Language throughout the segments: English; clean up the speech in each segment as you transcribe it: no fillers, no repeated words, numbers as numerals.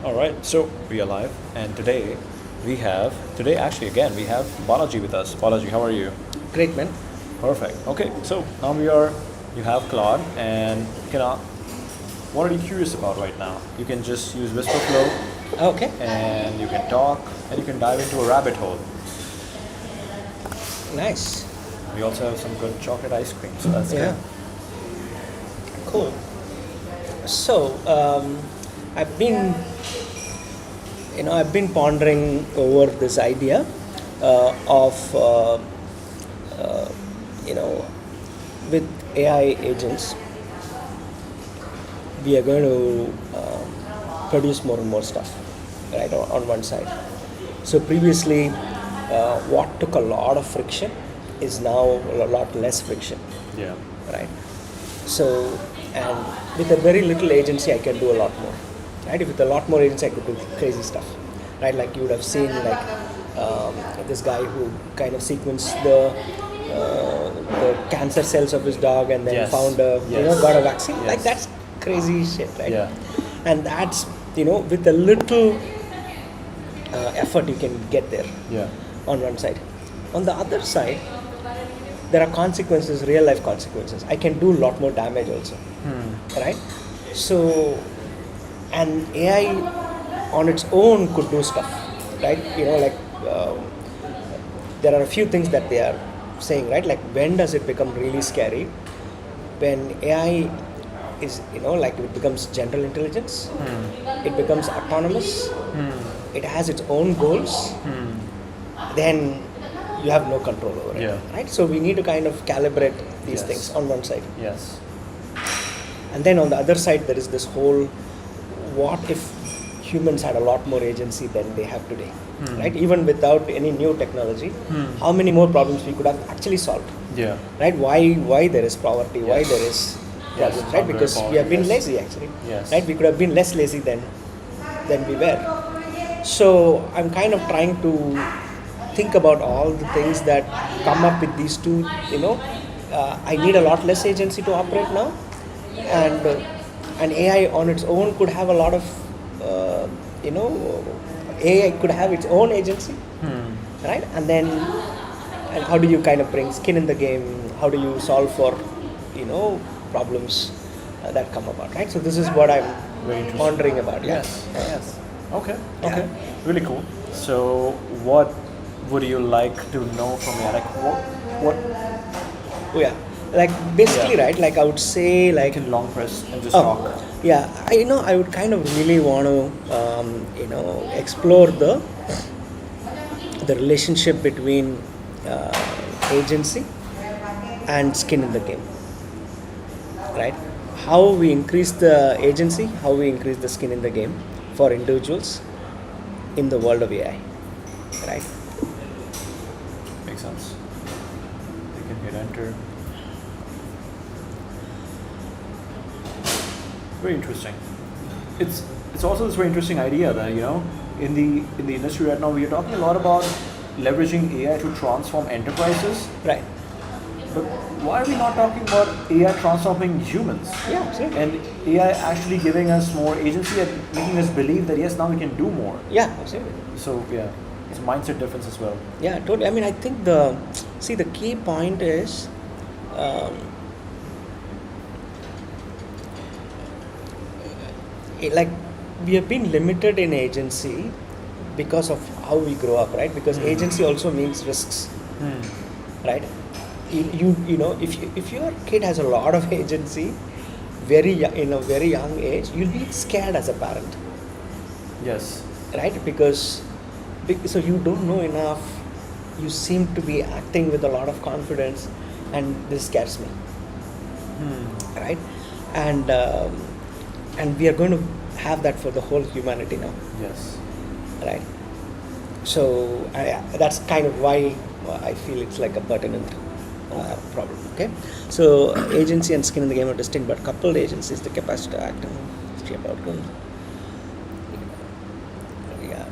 All right, so we are live, and today actually again we have Balaji with us. Balaji, how are you? Great, man. Perfect. Okay, so now you have Claude, and what are you curious about right now? You can just use Whisper Flow, Okay. and you can talk, and you can dive into a rabbit hole. Nice. We also have some good chocolate ice cream, so that's Yeah. good. Cool. So, I've been, I've been pondering over this idea of, you know, with AI agents, we are going to produce more and more stuff, right, on one side. So previously, what took a lot of friction is now a lot less friction, Yeah. right? So, and with a very little agency, I can do a lot more, right? With a lot more agency, I could do crazy stuff, right? Like you would have seen, like this guy who kind of sequenced the cancer cells of his dog and then Yes. found Yes. got a vaccine. Yes. Like that's crazy shit, right? Yeah. And that's with a little effort, you can get there Yeah. on one side. On the other side, there are consequences, real life consequences. I can do a lot more damage also, right? So, and AI on its own could do stuff, right? There are a few things that they are saying, right? Like when does it become really scary? When AI is, like it becomes general intelligence, it becomes autonomous, it has its own goals, then you have no control over it, Yeah. right? So we need to kind of calibrate these Yes. things on one side. Yes. And then on the other side, there is this whole what if humans had a lot more agency than they have today, right? Even without any new technology, how many more problems we could have actually solved, Yeah. right? Why there is poverty, why Yes. there is Yes, problems, right? hunger, Because we poverty, have been yes. lazy actually, Yes. right? We could have been less lazy than we were. So I'm kind of trying to think about all the things that come up with these two. I need a lot less agency to operate now, and AI on its own could have a lot of, you know, AI could have its own agency, right? And how do you kind of bring skin in the game? How do you solve for, problems that come about, right? So this is what I'm Very interesting. pondering about. Yeah. Yes. Yes. Okay. Yeah. Okay. Really cool. So, what would you like to know from me? Like, what Oh yeah. Like basically, Yeah. right? Like I would say, you like can long press and just oh, talk. yeah. I would kind of really want to, explore the relationship between agency and skin in the game, right? How we increase the agency, how we increase the skin in the game for individuals in the world of AI, right? Makes sense. You can hit enter. Very interesting. It's also this very interesting idea that in the industry right now we are talking a lot about leveraging AI to transform enterprises. Right. But why are we not talking about AI transforming humans? Yeah, absolutely. And AI actually giving us more agency and making us believe that yes, now we can do more. Yeah, absolutely. So yeah, it's a mindset difference as well. Yeah, totally. I mean, I think the key point is, like we have been limited in agency because of how we grow up, right? Because agency also means risks, right? If your kid has a lot of agency, in a very young age, you'll be scared as a parent, Yes. right? Because so you don't know enough, you seem to be acting with a lot of confidence, and this scares me, right? And we are going to have that for the whole humanity now, Yes. right? So that's kind of why I feel it's like a pertinent problem. Okay, so agency and skin in the game are distinct, but coupled agency is the capacity to act and shape outcome. Yeah,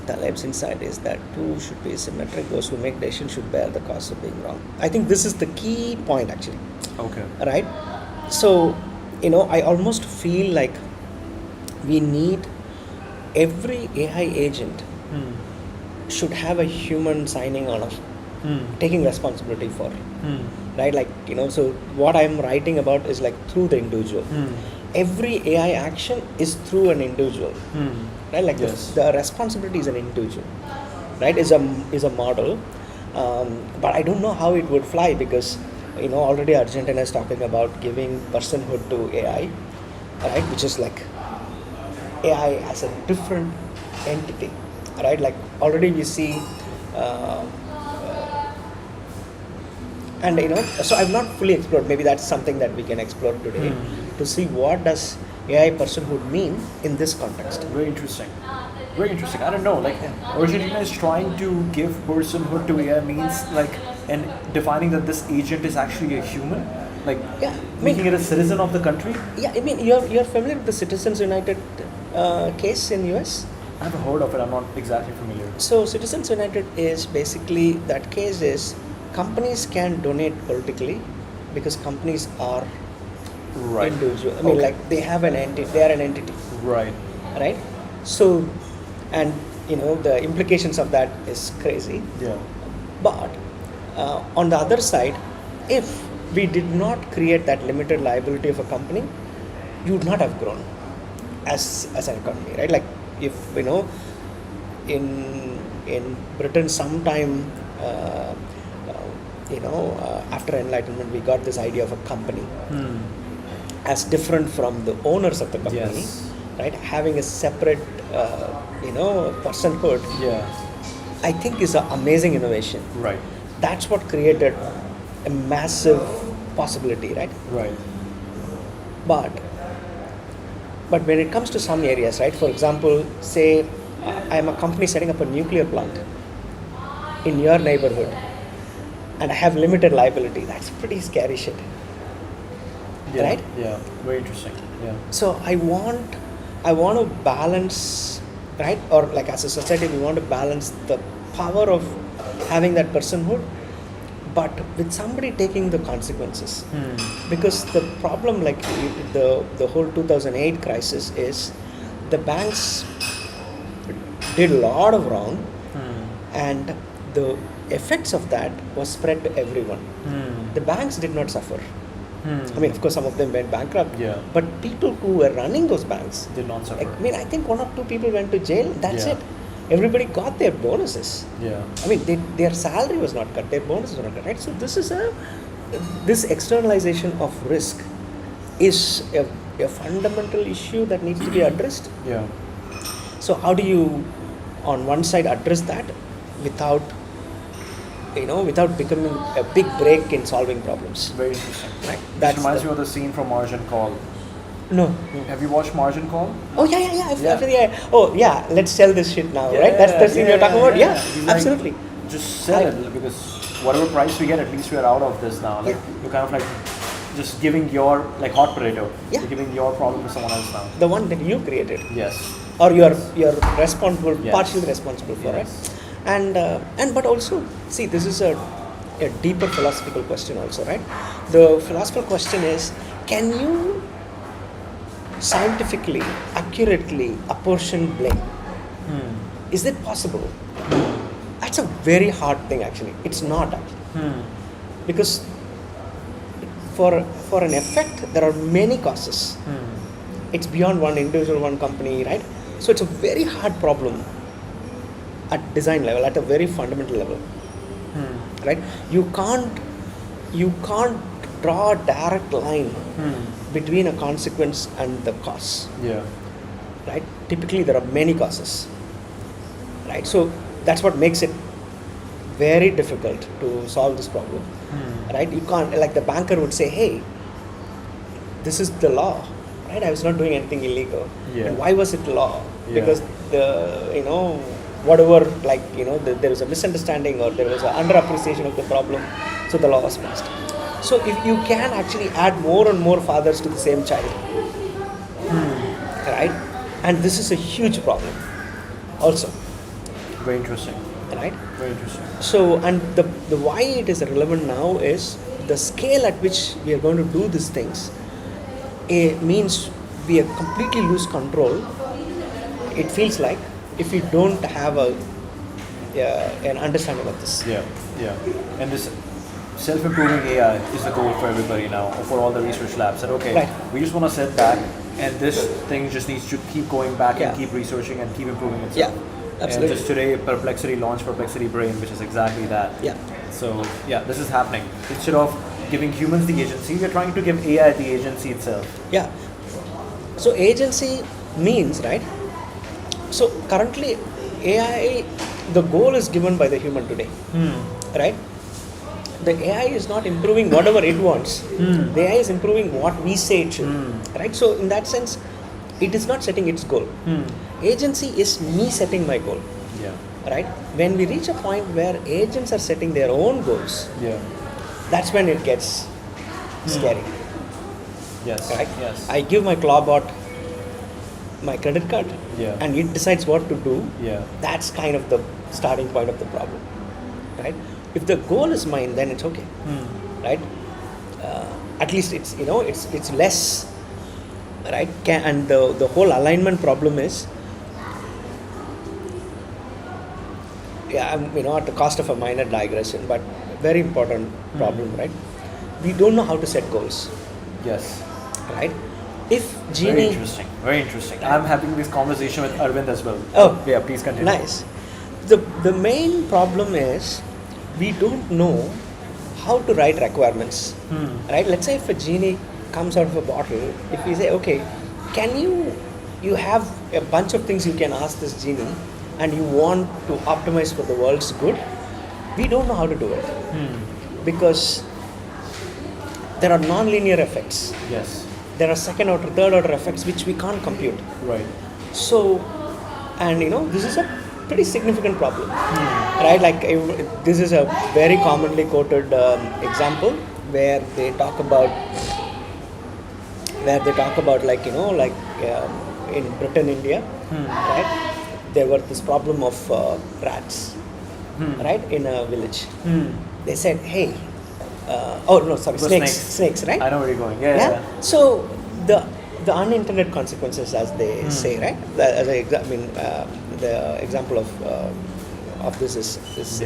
Taleb's insight is that two should be symmetric. Those who make decisions should bear the cost of being wrong. I think this is the key point actually, Okay. right? So I almost feel like we need every AI agent Hmm. should have a human signing on of taking responsibility for, Hmm. right? Like, so what I'm writing about is like through the individual. Hmm. Every AI action is through an individual, Hmm. right? Like Yes. the responsibility is an individual, right? Is a model, but I don't know how it would fly because already Argentina is talking about giving personhood to AI, right? Which is like AI as a different entity, right? Like already we see, uh, and so I've not fully explored. Maybe that's something that we can explore today Hmm. to see what does AI personhood mean in this context. Very interesting. Very interesting. I don't know. Like Argentina is trying to give personhood to AI means like and defining that this agent is actually a human, like Yeah, I making mean, it a citizen of the country. yeah, I mean, you're familiar with the Citizens United case in US? I've heard of it. I'm not exactly familiar. So Citizens United is basically, that case is, companies can donate politically because companies are Right. individual. I mean, Okay. like they have an entity, they are an entity, Right. right? So, and the implications of that is crazy. Yeah. But on the other side, if we did not create that limited liability of a company, you would not have grown as an economy, right? Like if in Britain sometime after Enlightenment we got this idea of a company Hmm. as different from the owners of the company, Yes. right? Having a separate personhood, Yeah. I think is an amazing innovation. Right. That's what created a massive possibility, right? Right. But when it comes to some areas, right? For example, say I am a company setting up a nuclear plant in your neighborhood, and I have limited liability. That's pretty scary shit, Yeah. right? Yeah. Very interesting. Yeah. So I want to balance, right? Or like as a society, we want to balance the power of having that personhood, but with somebody taking the consequences. Hmm. Because the problem, like the whole 2008 crisis, is the banks did a lot of wrong, Hmm. and the effects of that was spread to everyone. Hmm. The banks did not suffer. Hmm. I mean, of course, some of them went bankrupt. Yeah. But people who were running those banks, Did not suffer. I mean, I think one or two people went to jail. That's Yeah. it. Everybody got their bonuses. Yeah. I mean, their salary was not cut, their bonuses were not cut, right? So this externalization of risk is a fundamental issue that needs to be addressed. Yeah. So how do you, on one side, address that without becoming a big break in solving problems? Very interesting. Right. This That's reminds the- me of the scene from Margin Call. No. Have you watched Margin Call? Oh yeah. Yeah. Oh yeah. Let's sell this shit now, right? That's the thing you're talking about. Yeah, He's like, absolutely. just sell it because whatever price we get, at least we're out of this now. Like Yeah. you're kind of like just giving your like hot potato. Yeah. You're giving your problem to someone else now. The one that you created, Yes. or you're responsible, Yes. partially responsible for Yes. it. And but also, see, this is a deeper philosophical question also, right? The philosophical question is, can you scientifically, accurately apportion blame? Hmm. Is it possible? That's a very hard thing, actually. It's not actually, Hmm. because for an effect there are many causes. Hmm. It's beyond one individual, one company, right? So it's a very hard problem at design level, at a very fundamental level, Hmm. right? You can't draw a direct line Hmm. between a consequence and the cause, Yeah. right? Typically there are many causes, right? So that's what makes it very difficult to solve this problem, Hmm. right? You can't, like the banker would say, hey, this is the law, right? I was not doing anything illegal. Yeah. And why was it law? Yeah. Because whatever, like, there was a misunderstanding or there was an underappreciation of the problem, so the law was passed. So if you can actually add more and more fathers to the same child, right? And this is a huge problem also, Very interesting. right? Very interesting. So, and the why it is relevant now is the scale at which we are going to do these things. It means we completely lose control it feels like if we don't have an understanding of this. Yeah, yeah. And this self-improving AI is the goal for everybody now, or for all the research labs. That okay, Right. we just want to sit back, and this thing just needs to keep going back Yeah. and keep researching and keep improving itself. Yeah, absolutely. And just today, Perplexity launched Perplexity Brain, which is exactly that. Yeah. So yeah, this is happening. Instead of giving humans the agency, we're trying to give AI the agency itself. Yeah. So agency means, right? So currently, AI, the goal is given by the human today, right? The AI is not improving whatever it wants. The AI is improving what we say it should, right? So in that sense, it is not setting its goal. Agency is me setting my goal, Yeah. right? When we reach a point where agents are setting their own goals, Yeah. that's when it gets scary, Yes. right? Yes. I give my clawbot my credit card, Yeah. and it decides what to do. Yeah. That's kind of the starting point of the problem, right? If the goal is mine, then it's okay, right? At least it's it's less, right? And the whole alignment problem is, at the cost of a minor digression, but very important problem, right? We don't know how to set goals, Yes. right? If Very Genie, interesting. Very interesting. I'm having this conversation with Arvind as well. Oh. Yeah. Please continue. nice. The main problem is we don't know how to write requirements, right? Let's say if a genie comes out of a bottle, if we say, okay, can you have a bunch of things you can ask this genie, and you want to optimize for the world's good, we don't know how to do it because there are non-linear effects. Yes. There are second order, third order effects which we can't compute. Right. So, and this is a pretty significant problem, right? Like this is a very commonly quoted example where they talk about like in Britain, India, right? There were this problem of rats, right, in a village. They said, hey, oh no, sorry, It was snakes, right? I know where you're going. Yeah. Yeah. So the unintended consequences, as they say, right? The example of this is this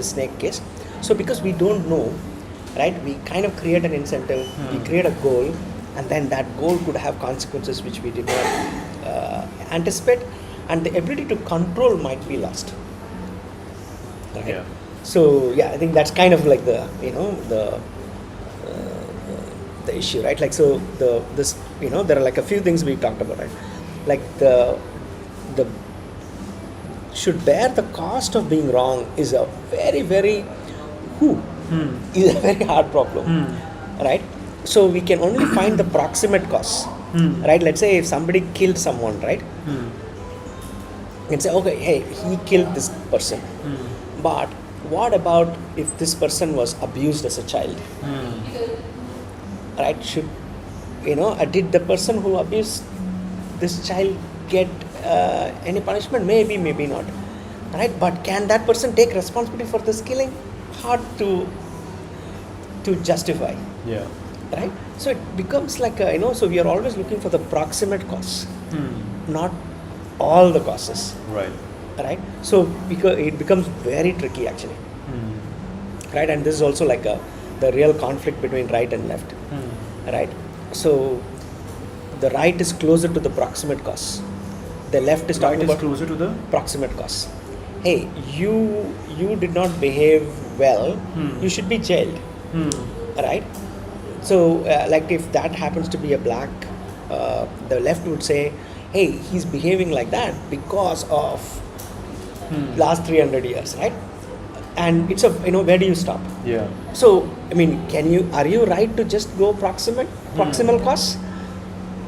snake case. So because we don't know, right? We kind of create an incentive, we create a goal, and then that goal could have consequences which we did not anticipate, and the ability to control might be lost. Right? Yeah. So I think that's kind of like the issue, right? Like so there are like a few things we talked about, right? Like the should bear the cost of being wrong is a very very is a very hard problem, right? So we can only find the proximate costs, right? Let's say if somebody killed someone, right? You can say, okay, hey, he killed this person, but what about if this person was abused as a child? Right? Should did the person who abused this child get any punishment? Maybe, maybe not. Right? But can that person take responsibility for this killing? Hard to justify. Yeah. Right? So it becomes like so we are always looking for the proximate costs, not all the causes. Right. Right? So because it becomes very tricky actually. Right? And this is also like the real conflict between right and left. Right? So the right is closer to the proximate costs. The left is talking Right is about closer to the. proximate costs. Hey, you did not behave well, you should be jailed. Right? So like if that happens to be a black, the left would say, hey, he's behaving like that because of last 300 years, right? And it's where do you stop? Yeah. So I mean, are you right to just go proximal costs,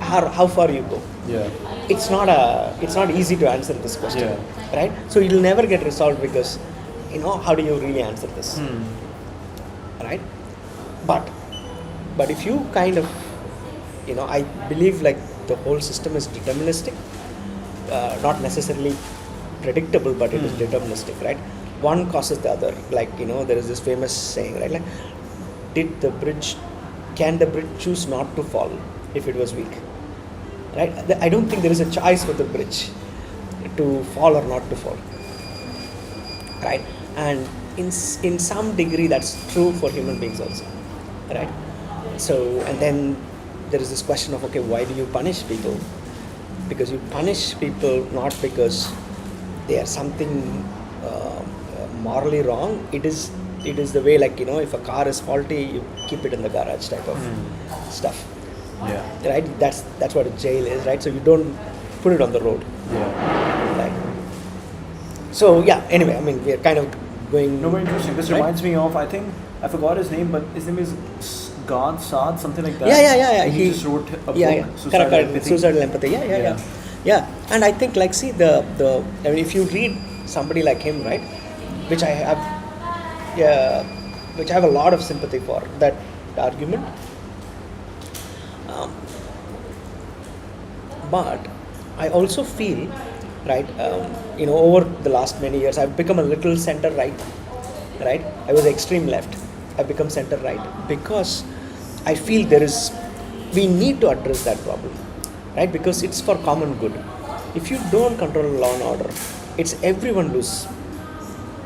or how far you go? Yeah. It's not easy to answer this question, right? So it'll never get resolved because how do you really answer this, right? But if you kind of I believe like the whole system is deterministic, not necessarily predictable, but it is deterministic, right? One causes the other. Like there is this famous saying, right? Like, can the bridge choose not to fall if it was weak? Right? I don't think there is a choice for the bridge. to fall or not to fall, right? And in some degree that's true for human beings also, right? So, and then there is this question of, okay, why do you punish people? Because you punish people not because they are something morally wrong. It is the way, like, if a car is faulty, you keep it in the garage type of stuff, Yeah. right? That's what a jail is, right? So you don't put it on the road, Yeah. right? So yeah, anyway, I mean, we are kind of going. No, very interesting. This right? reminds me of, I think, I forgot his name, but his name is God Saad, something like that. Yeah. He just wrote a book, Correct, Suicidal correct. Empathy. Suicidal empathy. Yeah. And I think, like, see, I mean, if you read somebody like him, right, which I have, yeah, which I have a lot of sympathy for that argument. Um, but I also feel, right, over the last many years, I've become a little center right. Right, I was extreme left. I've become center right because I feel we need to address that problem, right? Because it's for common good. If you don't control law and order, it's everyone lose,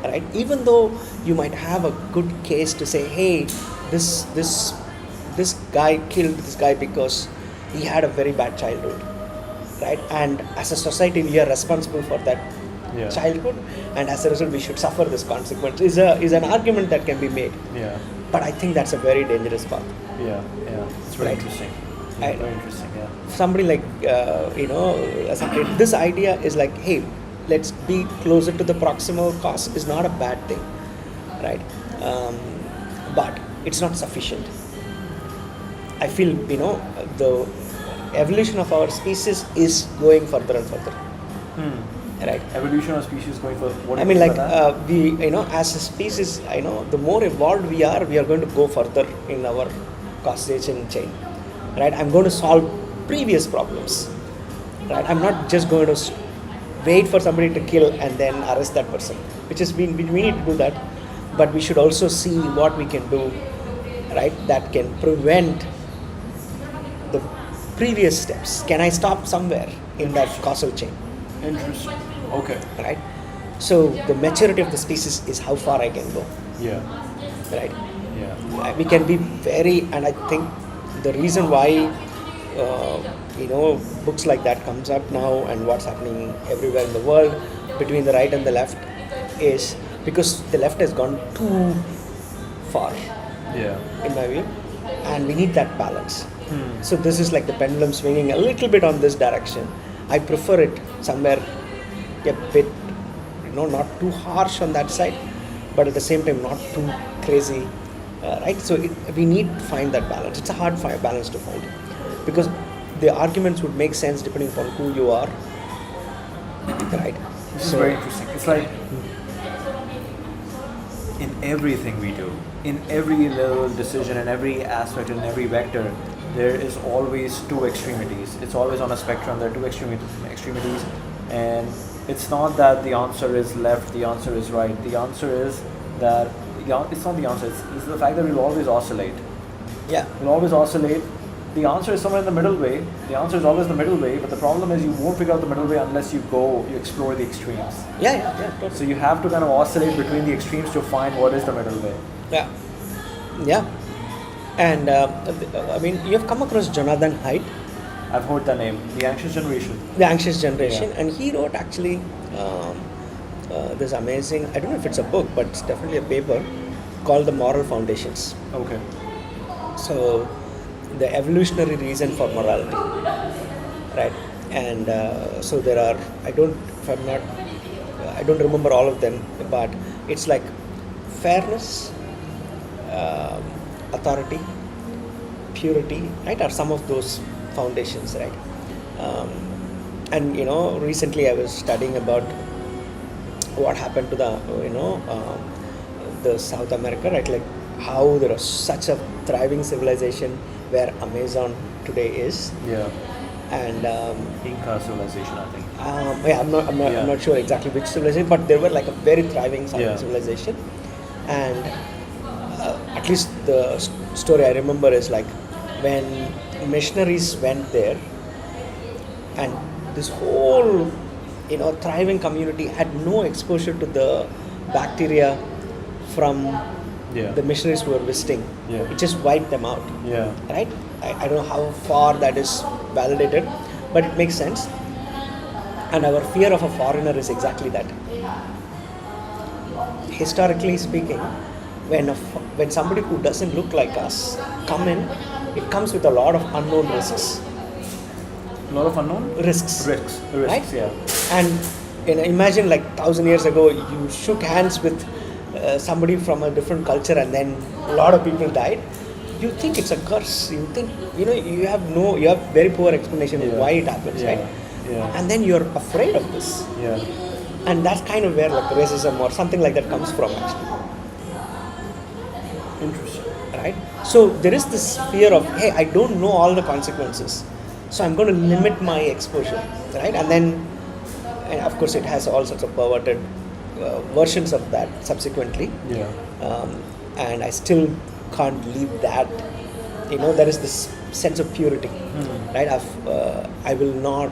right? Even though you might have a good case to say, hey, this guy killed this guy because he had a very bad childhood, right? And as a society, we are responsible for that childhood, and as a result, we should suffer this consequence. Is an argument that can be made. Yeah. But I think that's a very dangerous path. Yeah. It's very Right. interesting. I- Very interesting. Yeah. Somebody like this idea is like, hey, let's be closer to the proximal cause is not a bad thing, right? But it's not sufficient. I feel the evolution of our species is going further and further, right? Evolution of species going for what? I mean, like, we, as a species, the more evolved we are going to go further in our causation chain, right? I'm going to solve previous problems, right? I'm not just going to wait for somebody to kill and then arrest that person, which is we need to do that, but we should also see what we can do, right? That can prevent the previous steps. Can I stop somewhere in that causal chain? Interesting. Okay. Right? So the maturity of the species is how far I can go, Yeah. right? Yeah. We can be and I think the reason why books like that comes up now and what's happening everywhere in the world between the right and the left is because the left has gone too far, Yeah. in my view, and we need that balance. So this is like the pendulum swinging a little bit on this direction. I prefer it somewhere a bit, not too harsh on that side, but at the same time not too crazy, right? So we need to find that balance. It's a hard balance to find because the arguments would make sense depending upon who you are, right? This is very interesting. It's like in everything we do, in every little decision, in every aspect, in every vector, there is always two extremities. It's always on a spectrum. There are two extremities, and it's not that the answer is left, the answer is right. The answer is that it's not the answer. It's the fact that we'll always oscillate. Yeah. We'll always oscillate. The answer is somewhere in the middle way. The answer is always the middle way, but the problem is you won't figure out the middle way unless you explore the extremes. Yeah. Totally. So you have to kind of oscillate between the extremes to find what is the middle way. Yeah. And I mean, you have come across Jonathan Haidt, I've heard the name, The Anxious Generation. The Anxious Generation, Yeah. and he wrote actually this amazing, I don't know if it's a book, but it's definitely a paper called The Moral Foundations. Okay. So, the evolutionary reason for morality, right? And so there are, I don't remember all of them, but it's like fairness, authority, purity, right, are some of those foundations, right? And recently I was studying about what happened to the South America, right? Like how there was such a thriving civilization where Amazon today is, Yeah. and Inca civilization, I think. I'm not sure exactly which civilization, but they were like a very thriving civilization, and at least the story I remember is like when missionaries went there, and this whole thriving community had no exposure to the bacteria from Yeah. the missionaries who were visiting. Yeah. It just wiped them out, Yeah. right? I don't know how far that is validated, but it makes sense. And our fear of a foreigner is exactly that. Historically speaking, when somebody who doesn't look like us come in, it comes with a lot of unknown risks. A lot of unknown Risks. risks. Right? Yeah. And imagine like 1,000 years ago, you shook hands with somebody from a different culture, and then a lot of people died. You think it's a curse. You think you have very poor explanation of Yeah. why it happens, Yeah. right? Yeah. And then you're afraid of this, Yeah. and that's kind of where like racism or something like that comes from, actually. Interesting. Right? So there is this fear of, hey, I don't know all the consequences, so I'm going to limit my exposure, right? And of course, it has all sorts of perverted versions of that subsequently. Yeah. And I still can't leave that. There is this sense of purity, right? I will not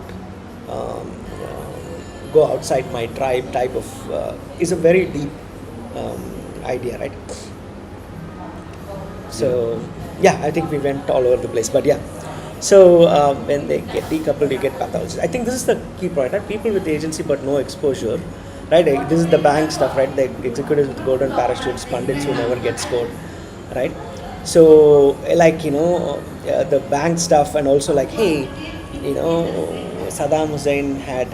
go outside my tribe. Type of is a very deep idea, right? So yeah, I think we went all over the place, but yeah. So when they get decoupled, you get pathology. I think this is the key point, right? People with agency but no exposure, right? This is the bank stuff, right? The executives with golden parachutes, pundits who never get scored, right? So like the bank stuff, and also like, hey, Saddam Hussein had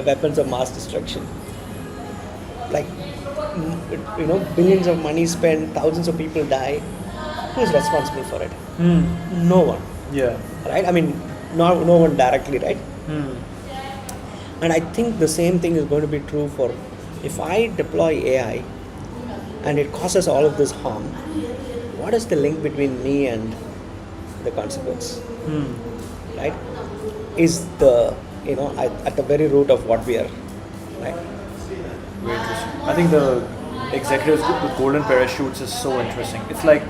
weapons of mass destruction, like billions of money spent, thousands of people die. Who is responsible for it? No one, Yeah. right? I mean, no one directly, right? And I think the same thing is going to be true for, if I deploy AI and it causes all of this harm, what is the link between me and the consequence? Right? Is the at the very root of what we are, right? Very interesting. I think the executives with golden parachutes is so interesting. It's like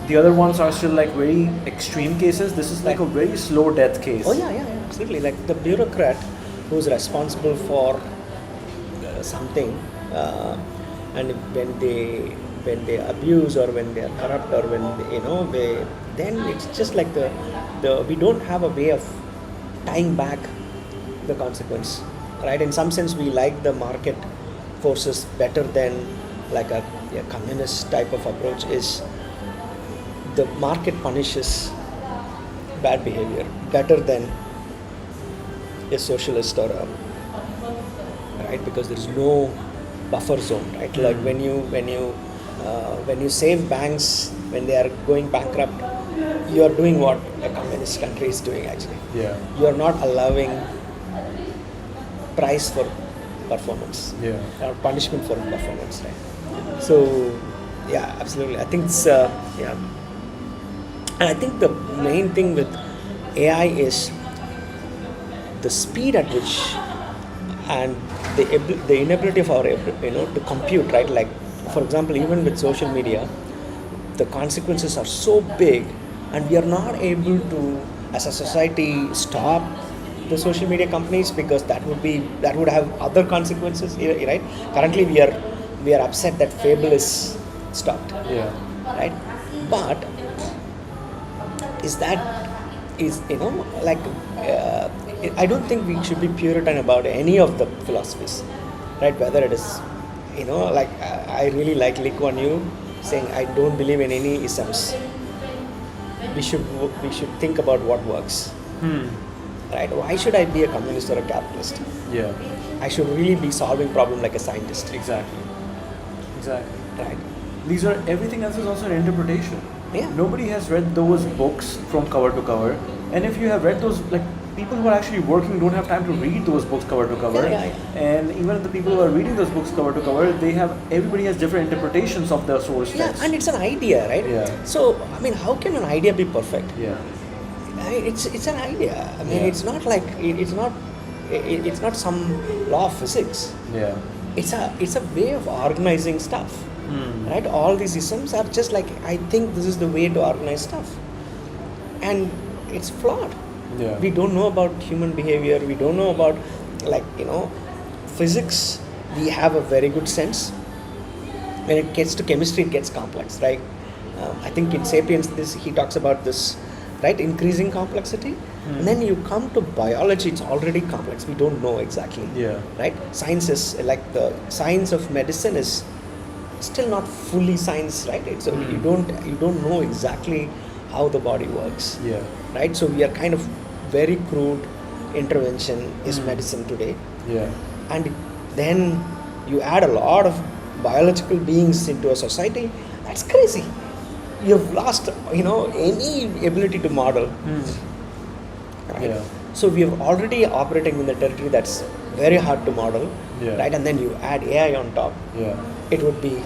the other ones are still like very extreme cases. This is like a very slow death case. Oh yeah, absolutely. Like the bureaucrat who's responsible for something, and when they abuse, or when they are corrupt, or when then it's just like the we don't have a way of tying back the consequence, right? In some sense, we like the market forces better than like a communist type of approach. Is the market punishes bad behavior better than a socialist or a, right? Because there is no buffer zone, right? Like when you save banks when they are going bankrupt, you are doing what a communist country is doing actually. Yeah. You are not allowing price for performance, Yeah. or punishment for performance, right? So yeah, absolutely. I think it's yeah. And I think the main thing with AI is the speed at which, and the inability of our to compute, right? Like for example, even with social media, the consequences are so big, and we are not able to, as a society, stop the social media companies, because that would have other consequences, right? Currently, we are upset that Fable is stopped, Yeah. right? But like I don't think we should be Puritan about any of the philosophies, right? Whether it is like I really like Lee Kuan Yew saying, I don't believe in any isms. We should think about what works, right? Why should I be a communist or a capitalist? Yeah. I should really be solving problem like a scientist, Exactly. right? These are, everything else is also an interpretation. Yeah. Nobody has read those books from cover to cover, and if you have read those, like people who are actually working don't have time to read those books cover to cover. Yeah. And even the people who are reading those books cover to cover, everybody has different interpretations of the source Yeah, text. and it's an idea, right? Yeah. So I mean, how can an idea be perfect? Yeah. It's an idea. I mean, Yeah. it's not like it's not some law of physics. Yeah. It's a way of organizing stuff, right? All these systems are just like, I think this is the way to organize stuff, and it's flawed. Yeah. We don't know about human behavior. We don't know about like physics, we have a very good sense. When it gets to chemistry, it gets complex, right? I think in Sapiens, this he talks about this, right? Increasing complexity, and then you come to biology, it's already complex. We don't know exactly, Yeah. right? Science is like the science of medicine is still not fully science, right? It's you don't know exactly how the body works, Yeah. right? So we are kind of very crude intervention is medicine today, Yeah. and then you add a lot of biological beings into a society. That's crazy. You've lost any ability to model, right? Yeah. So we are already operating in the territory that's very hard to model, Yeah. right? And then you add AI on top, Yeah. it would be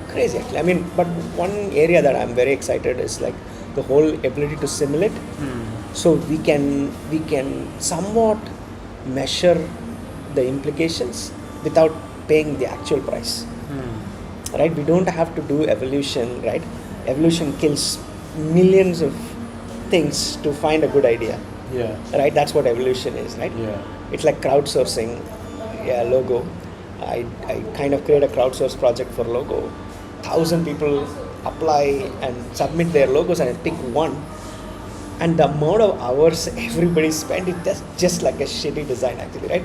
crazy actually. I mean, but one area that I'm very excited is like the whole ability to simulate. So we can somewhat measure the implications without paying the actual price, right? We don't have to do evolution, right? Evolution kills millions of things to find a good idea, Yeah. right? That's what evolution is, right? Yeah. It's like crowdsourcing. Logo. I kind of create a crowdsource project for logo. 1,000 people apply and submit their logos, and I pick one. And the amount of hours everybody spent, it's just like a shitty design actually, right?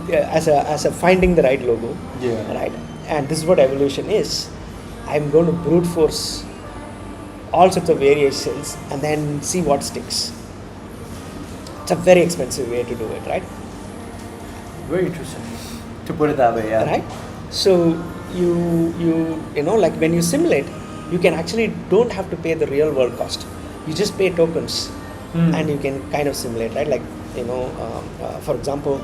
Yeah, as a finding the right logo, Yeah. right? And this is what evolution is. I'm going to brute force all sorts of variations and then see what sticks. It's a very expensive way to do it, right? Very interesting. To put it that way, yeah. Right? So like when you simulate, you can actually don't have to pay the real world cost. You just pay tokens, and you can kind of simulate, right? Like for example,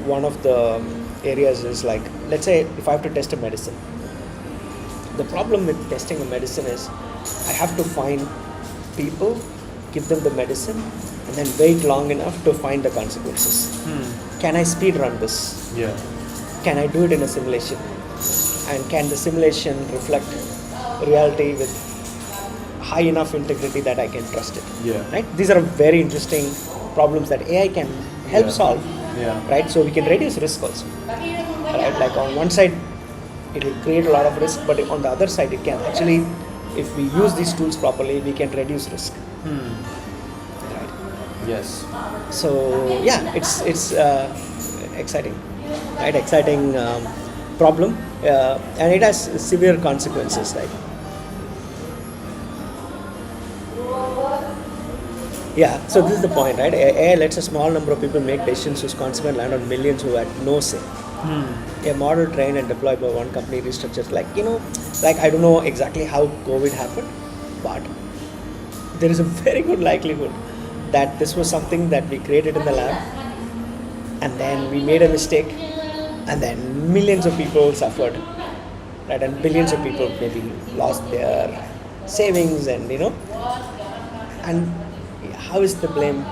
one of the areas is like, let's say if I have to test a medicine. The problem with testing a medicine is I have to find people, give them the medicine, and then wait long enough to find the consequences. Can I speed run this? Yeah. Can I do it in a simulation? And can the simulation reflect reality with high enough integrity that I can trust it? Yeah. Right? These are very interesting problems that AI can help Yeah. solve. Yeah. Right? So we can reduce risk also. Right? Like on one side, it will create a lot of risk, but on the other side, it can actually, if we use these tools properly, we can reduce risk. Right? Yes. So yeah, it's exciting, right? Exciting problem, and it has severe consequences, right? Yeah. So this is the point, right? AI lets a small number of people make decisions whose consequences land on millions who had no say. A model trained and deployed by one company restructures, like I don't know exactly how COVID happened, but there is a very good likelihood that this was something that we created in the lab, and then we made a mistake, and then millions of people suffered, right? And billions of people maybe lost their savings, and and how is the blame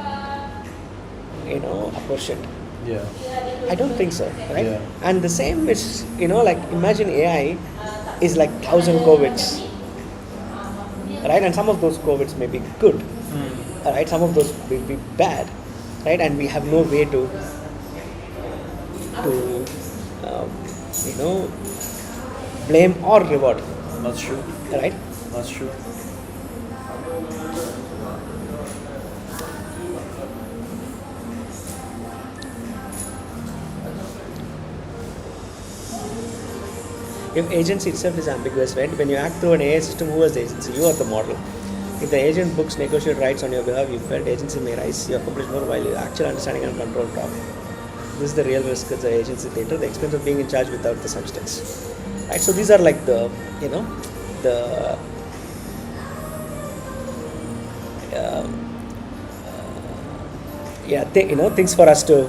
apportioned? Yeah. I don't think so, right? Yeah. And the same is, like imagine AI is like 1,000 COVIDs, right? And some of those COVIDs may be good, right? Some of those will be bad, right? And we have no way to blame or reward, That's true. right? That's true. If agency itself is ambiguous, right? When you act through an AI system, who is the agency? You are the model. If the agent books negotiate rights on your behalf, you felt agency may rise, you accomplish more while your actual understanding and control drop. This is the real risk of the agency data, the expense of being in charge without the substance. Right? So these are like the things for us to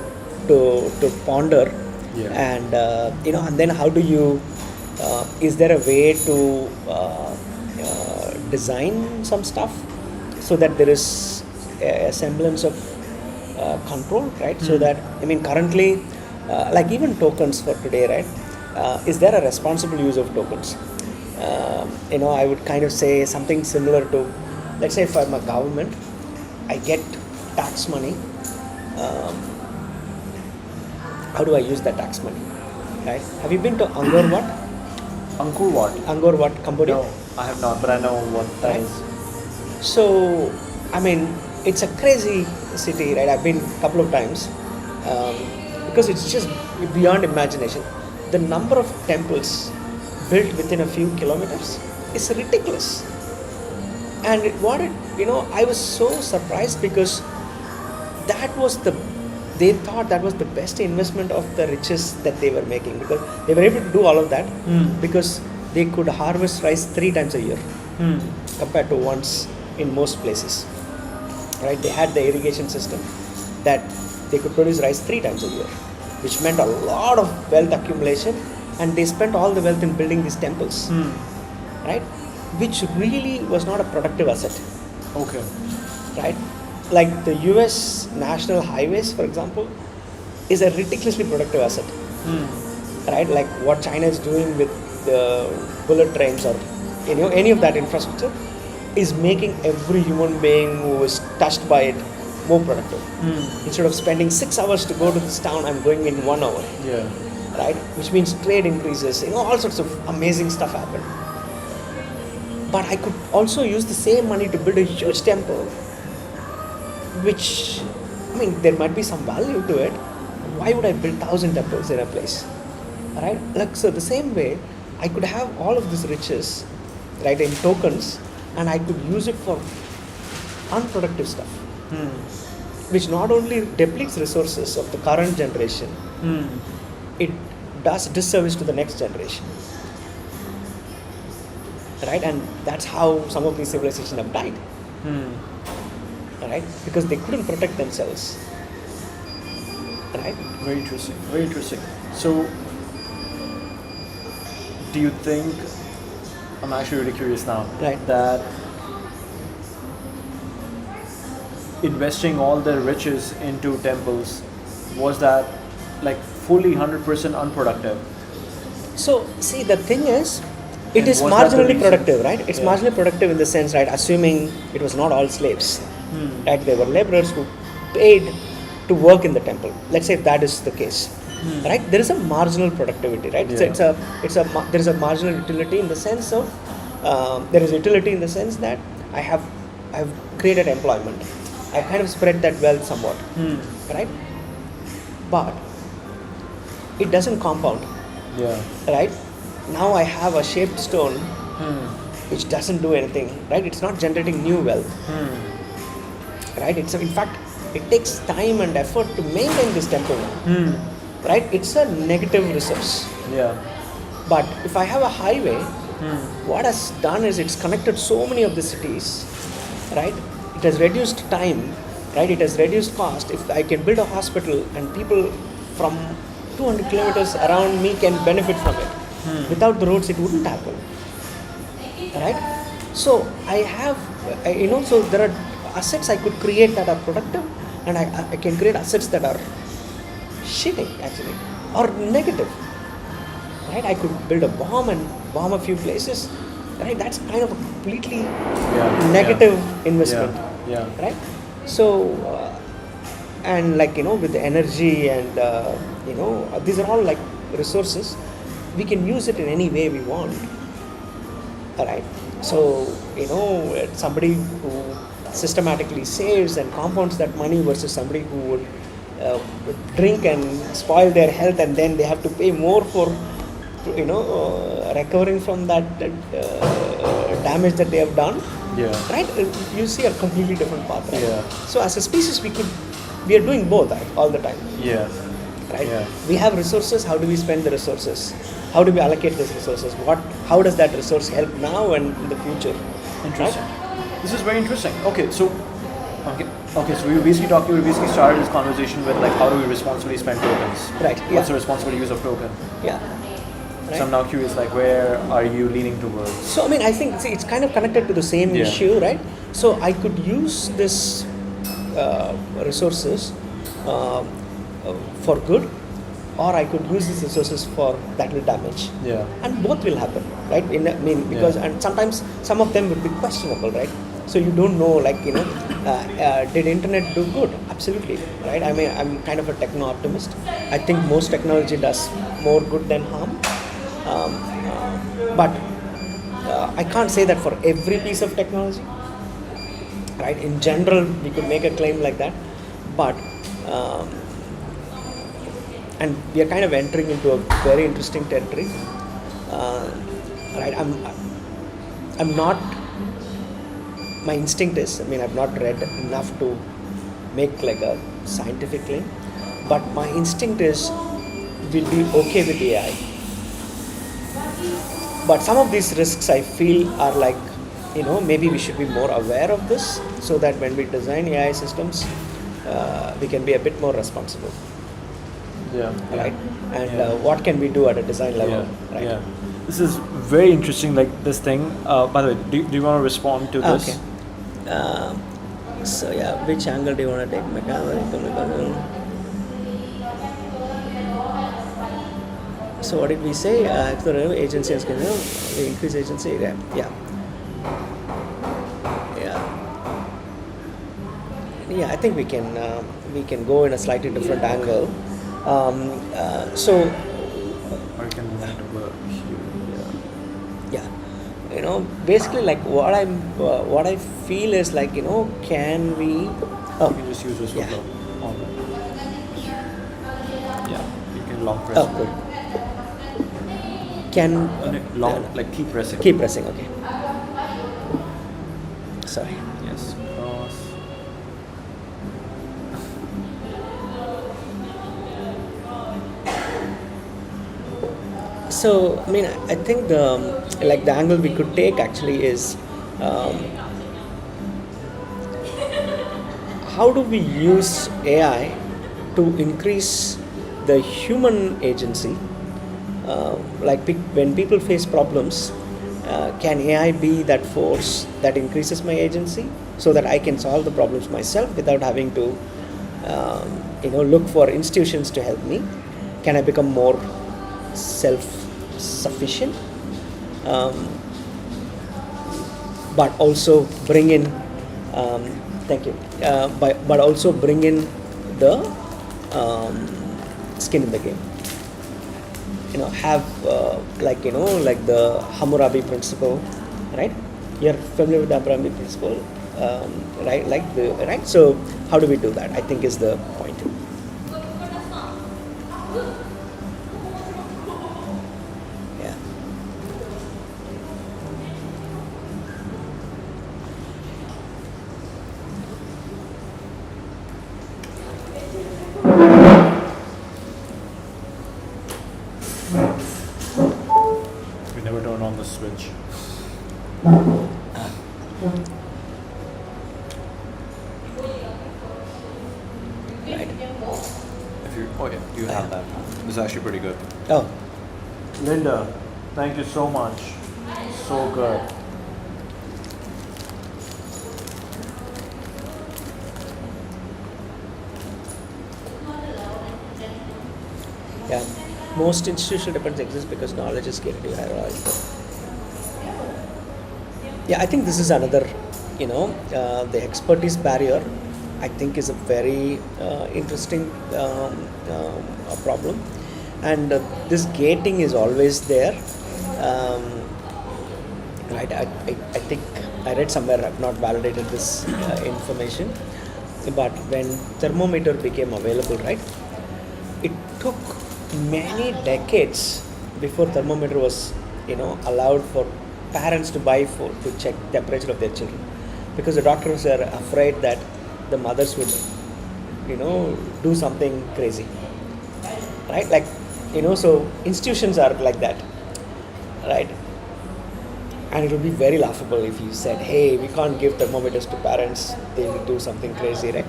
ponder. Yeah. And and then how do you is there a way to design some stuff so that there is a semblance of control, right? So that, currently, like even tokens for today, right? Is there a responsible use of tokens? I would kind of say something similar to, let's say if I'm a government, I get tax money How do I use that tax money? Right? Have you been to Angkor Wat? Angkor Wat? Angkor Wat, Cambodia? No, I have not, but I know what that Right. is. So, I mean, it's a crazy city, right? I've been a couple of times um, because it's just beyond imagination. The number of temples built within a few kilometers is ridiculous. And I was so surprised because that was they thought that was the best investment of the riches that they were making, because they were able to do all of that because they could harvest rice 3 times a year compared to once in most places. Right? They had the irrigation system that they could produce rice 3 times a year, which meant a lot of wealth accumulation, and they spent all the wealth in building these temples, right? Which really was not a productive asset, Okay. right? Like the US national highways, for example, is a ridiculously productive asset, right? Like what China is doing with the bullet trains or any of that infrastructure is making every human being who is touched by it more productive. Instead of spending 6 hours to go to this town, I'm going in 1 hour, Yeah. right? Which means trade increases, all sorts of amazing stuff happen. But I could also use the same money to build a huge temple, which, there might be some value to it. Why would I build 1,000 temples in a place? Right? Like, so the same way, I could have all of these riches, right, in tokens, and I could use it for unproductive stuff, which not only depletes resources of the current generation, it does disservice to the next generation. Right? And that's how some of these civilizations have died. Right? Because they couldn't protect themselves. Right? Very interesting. Very interesting. So, do you think, I'm actually really curious now, Right. that investing all their riches into temples, was that like fully 100% unproductive? So, see, the thing is, it And is was that the marginally reason? productive, right? It's Yeah. marginally productive in the sense, right, assuming it was not all slaves. Right? They were laborers who paid to work in the temple. Let's say if that is the case. Right? There is a marginal productivity, right? Yeah. There is a marginal utility in the sense of, there is utility in the sense that I have created employment. I kind of spread that wealth somewhat. Right? But it doesn't compound. Yeah. Right? Now I have a shaped stone which doesn't do anything, right? It's not generating new wealth, right? In fact, it takes time and effort to maintain this temple, right? It's a negative resource. Yeah. But if I have a highway, what has done is it's connected so many of the cities, right? It has reduced time, right? It has reduced cost. If I can build a hospital and people from 200 kilometers around me can benefit from it. Without the roads, it wouldn't happen, right? So so there are assets I could create that are productive, and I can create assets that are shitty actually, or negative, right? I could build a bomb and bomb a few places, right? That's kind of a completely negative investment, Yeah. right? So and with the energy and these are all like resources. We can use it in any way we want. Alright. So, somebody who systematically saves and compounds that money versus somebody who would drink and spoil their health, and then they have to pay more for recovering from that damage that they have done. Yeah. Right? You see a completely different path, right? Yeah. So as a species we are doing both, right, all the time. Yeah. Right? Yeah. We have resources. How do we spend the resources? How do we allocate those resources? How does that resource help now and in the future? Interesting. This is very interesting. Okay, so we basically started this conversation with like, how do we responsibly spend tokens? Right. What's Yeah. the responsible use of token? Yeah. So I'm now curious, like, where are you leaning towards? So I think it's kind of connected to the same Yeah. issue, right? So I could use this resources for good, or I could use these resources for that will damage. Yeah. And both will happen, right? Because and sometimes some of them would be questionable, right? So you don't know, like, did internet do good? Absolutely, right? I mean, I'm kind of a techno optimist. I think most technology does more good than harm. But I can't say that for every piece of technology, right? In general, we could make a claim like that, but um, and we are kind of entering into a very interesting territory, uh, right? I'm not. My instinct is, I mean, I've not read enough to make like a scientific claim, but my instinct is we'll be okay with AI. But some of these risks I feel are like, maybe we should be more aware of this, so that when we design AI systems, we can be a bit more responsible, Yeah. right? And Yeah. what can we do at a design level, Yeah. right? Yeah. This is very interesting. Like this thing. By the way, do you want to respond to this? Okay. So yeah, which angle do you want to take? Mechanical. So what did we say? If the agency is going to increase agency, yeah, yeah. I think we can go in a slightly different angle. So Or you can move to work here. yeah, basically, like, what I feel is, like, can we? You can just use this for Yeah. on. Yeah. You can long press. Oh, good. Can Long, like keep pressing. keep pressing? Okay. Sorry. Yes. Cross. So, I mean, I think the angle we could take actually is, how do we use AI to increase the human agency? Like, when people face problems, can AI be that force that increases my agency, so that I can solve the problems myself without having to, look for institutions to help me? Can I become more self-sufficient, but also bring in, thank you, but also bring in the skin in the game? Have like the Hammurabi principle, right? You're familiar with the Hammurabi principle, right? Right. So how do we do that? I think is the point. Yeah. We never turn on the switch. Right. If you, oh yeah, you have that. This is actually pretty good. Oh, Linda, thank you so much. So good. yeah. Most institutional dependence exists because knowledge is creative hierarchy. Yeah, I think this is another, the expertise barrier, I think, is a very interesting problem. And this gating is always there. Um, right, I think I read somewhere, I've not validated this information, but when thermometer became available, right, it took many decades before thermometer was, allowed for parents to buy to check temperature of their children, because the doctors are afraid that the mothers would, do something crazy, right? Like, so institutions are like that, right? And it would be very laughable if you said, hey, we can't give thermometers to parents, they will do something crazy, right?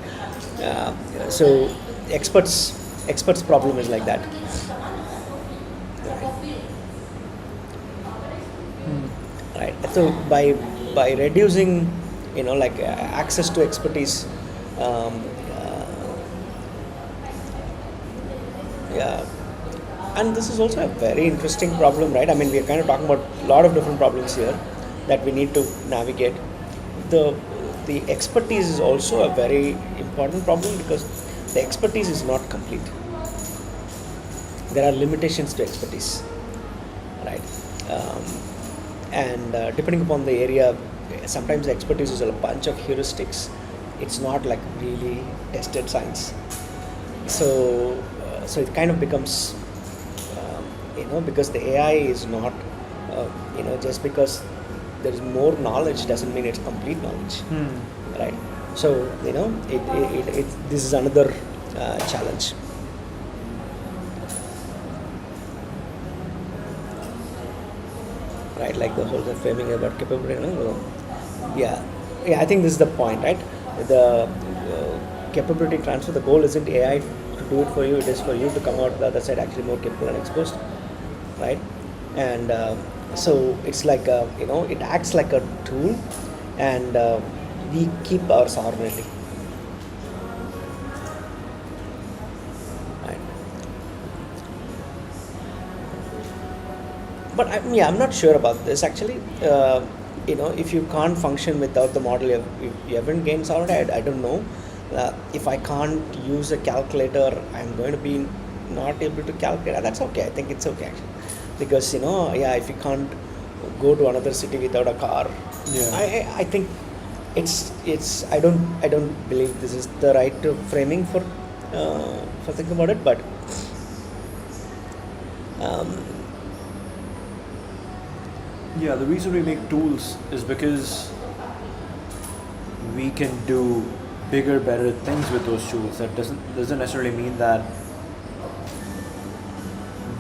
So experts problem is like that. Right. So by reducing, access to expertise, yeah. And this is also a very interesting problem, right? I mean, we're kind of talking about a lot of different problems here that we need to navigate. The the expertise is also a very important problem because the expertise is not complete. There are limitations to expertise, right? Um, and depending upon the area, sometimes the expertise is a bunch of heuristics. It's not like really tested science. So it kind of becomes, because the AI is not, just because there is more knowledge doesn't mean it's complete knowledge, right? So this is another challenge. Right, like the whole framing about capability. Yeah, I think this is the point, right? The capability transfer. The goal isn't AI to do it for you; it is for you to come out the other side actually more capable and exposed, right? And so it's like it acts like a tool, and we keep our sovereignty. Right. But I'm not sure about this actually. If you can't function without the model, you haven't gained sovereignty. I don't know. If I can't use a calculator, I'm going to be not able to calculate. That's okay. I think it's okay actually, because if you can't go to another city without a car, I think it's I don't believe this is the right framing for thinking about it, but. Yeah, the reason we make tools is because we can do bigger, better things with those tools. That doesn't necessarily mean that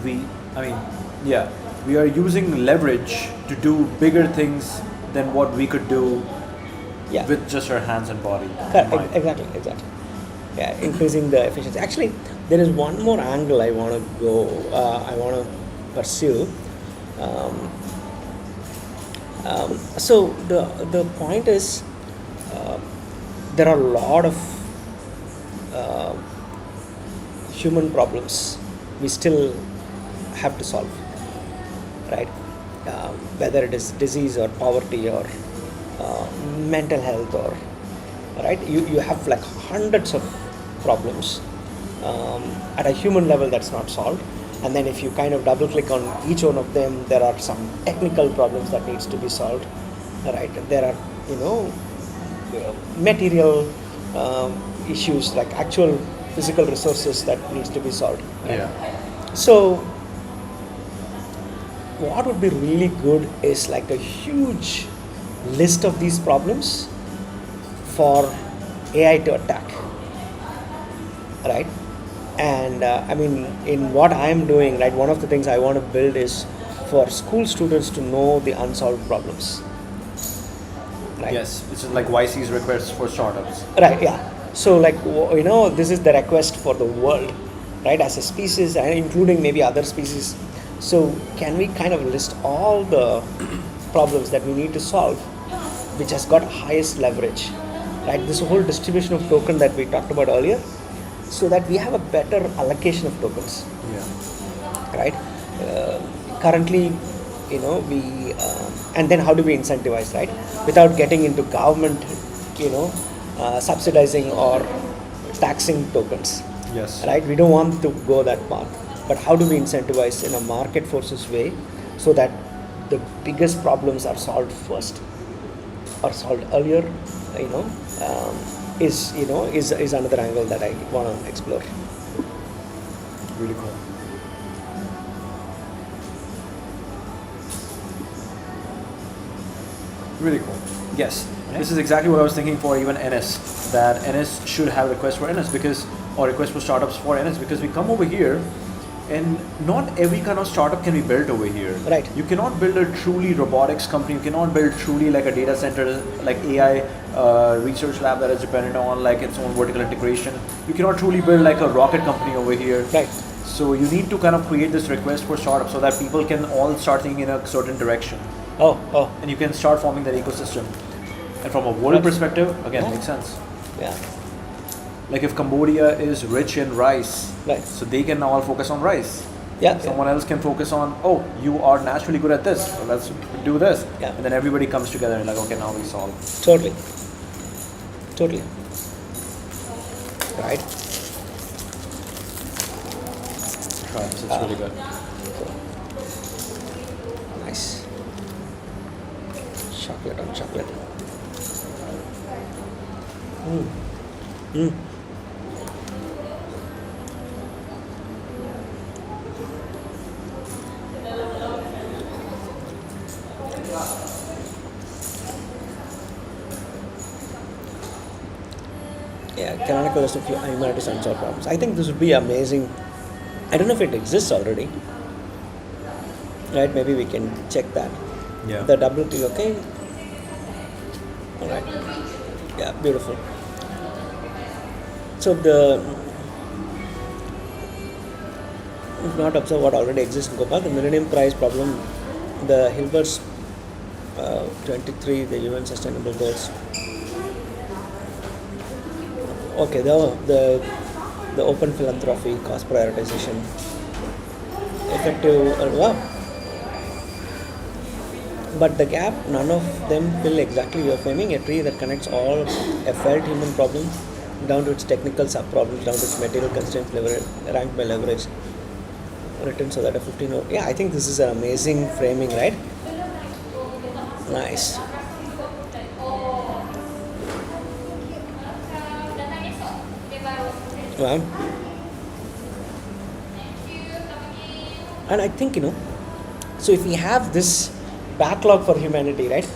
we are using leverage to do bigger things than what we could do with just our hands and body. Exactly. Yeah, increasing the efficiency. Actually, there is one more angle I want to go. I want to pursue. So the point is, there are a lot of human problems we still have to solve, right? Whether it is disease or poverty or mental health or right, you have like hundreds of problems at a human level that's not solved. And then if you kind of double click on each one of them, there are some technical problems that needs to be solved, right? There are, material issues like actual physical resources that needs to be solved. Right? Yeah. So what would be really good is like a huge list of these problems for AI to attack, right? And in what I am doing, right, one of the things I want to build is for school students to know the unsolved problems. Right? Yes, it's like YC's requests for startups. Right, yeah. So like, this is the request for the world, right, as a species and including maybe other species. So can we kind of list all the problems that we need to solve, which has got highest leverage, right? This whole distribution of token that we talked about earlier, so that we have a better allocation of tokens. Yeah. Right. Currently, we and then how do we incentivize, right? Without getting into government, subsidizing or taxing tokens. Yes. Right. We don't want to go that path. But how do we incentivize in a market forces way so that the biggest problems are solved first or solved earlier? Is another angle that I want to explore. Really cool. Really cool. Yes, this is exactly what I was thinking for even NS. That NS should have requests for NS or requests for startups for NS, because we come over here and not every kind of startup can be built over here. Right. You cannot build a truly robotics company. You cannot build truly like a data center, like AI research lab that is dependent on like its own vertical integration. You cannot truly build like a rocket company over here. Right. So you need to kind of create this request for startups so that people can all start thinking in a certain direction. Oh. And you can start forming that ecosystem. And from a world perspective, again, makes sense. Yeah. Like if Cambodia is rich in rice, right, so they can now all focus on rice. Yeah. Someone else can focus on, you are naturally good at this, so let's do this. Yeah. And then everybody comes together and like, okay, now we solve. Totally. Totally. Right. Try this, it's really good. Nice. Chocolate on chocolate. Mm. Mm. Yeah, canonical list of humanities unsolved problems. I think this would be amazing. I don't know if it exists already. Right? Maybe we can check that. Yeah. The WT, okay? All right. Yeah, beautiful. So if not observe what already exists in Gopal, the Millennium Prize problem, the Hilbert's 23, the UN Sustainable Goals. Okay, the open philanthropy, cost prioritization, effective. Wow. But the gap, none of them fill exactly. You are framing a tree that connects all a felt human problem down to its technical sub-problems, down to its material constraints, ranked by leverage, written so that a 15. Yeah, I think this is an amazing framing, right? Nice. Wow. And I think, so if we have this backlog for humanity, right,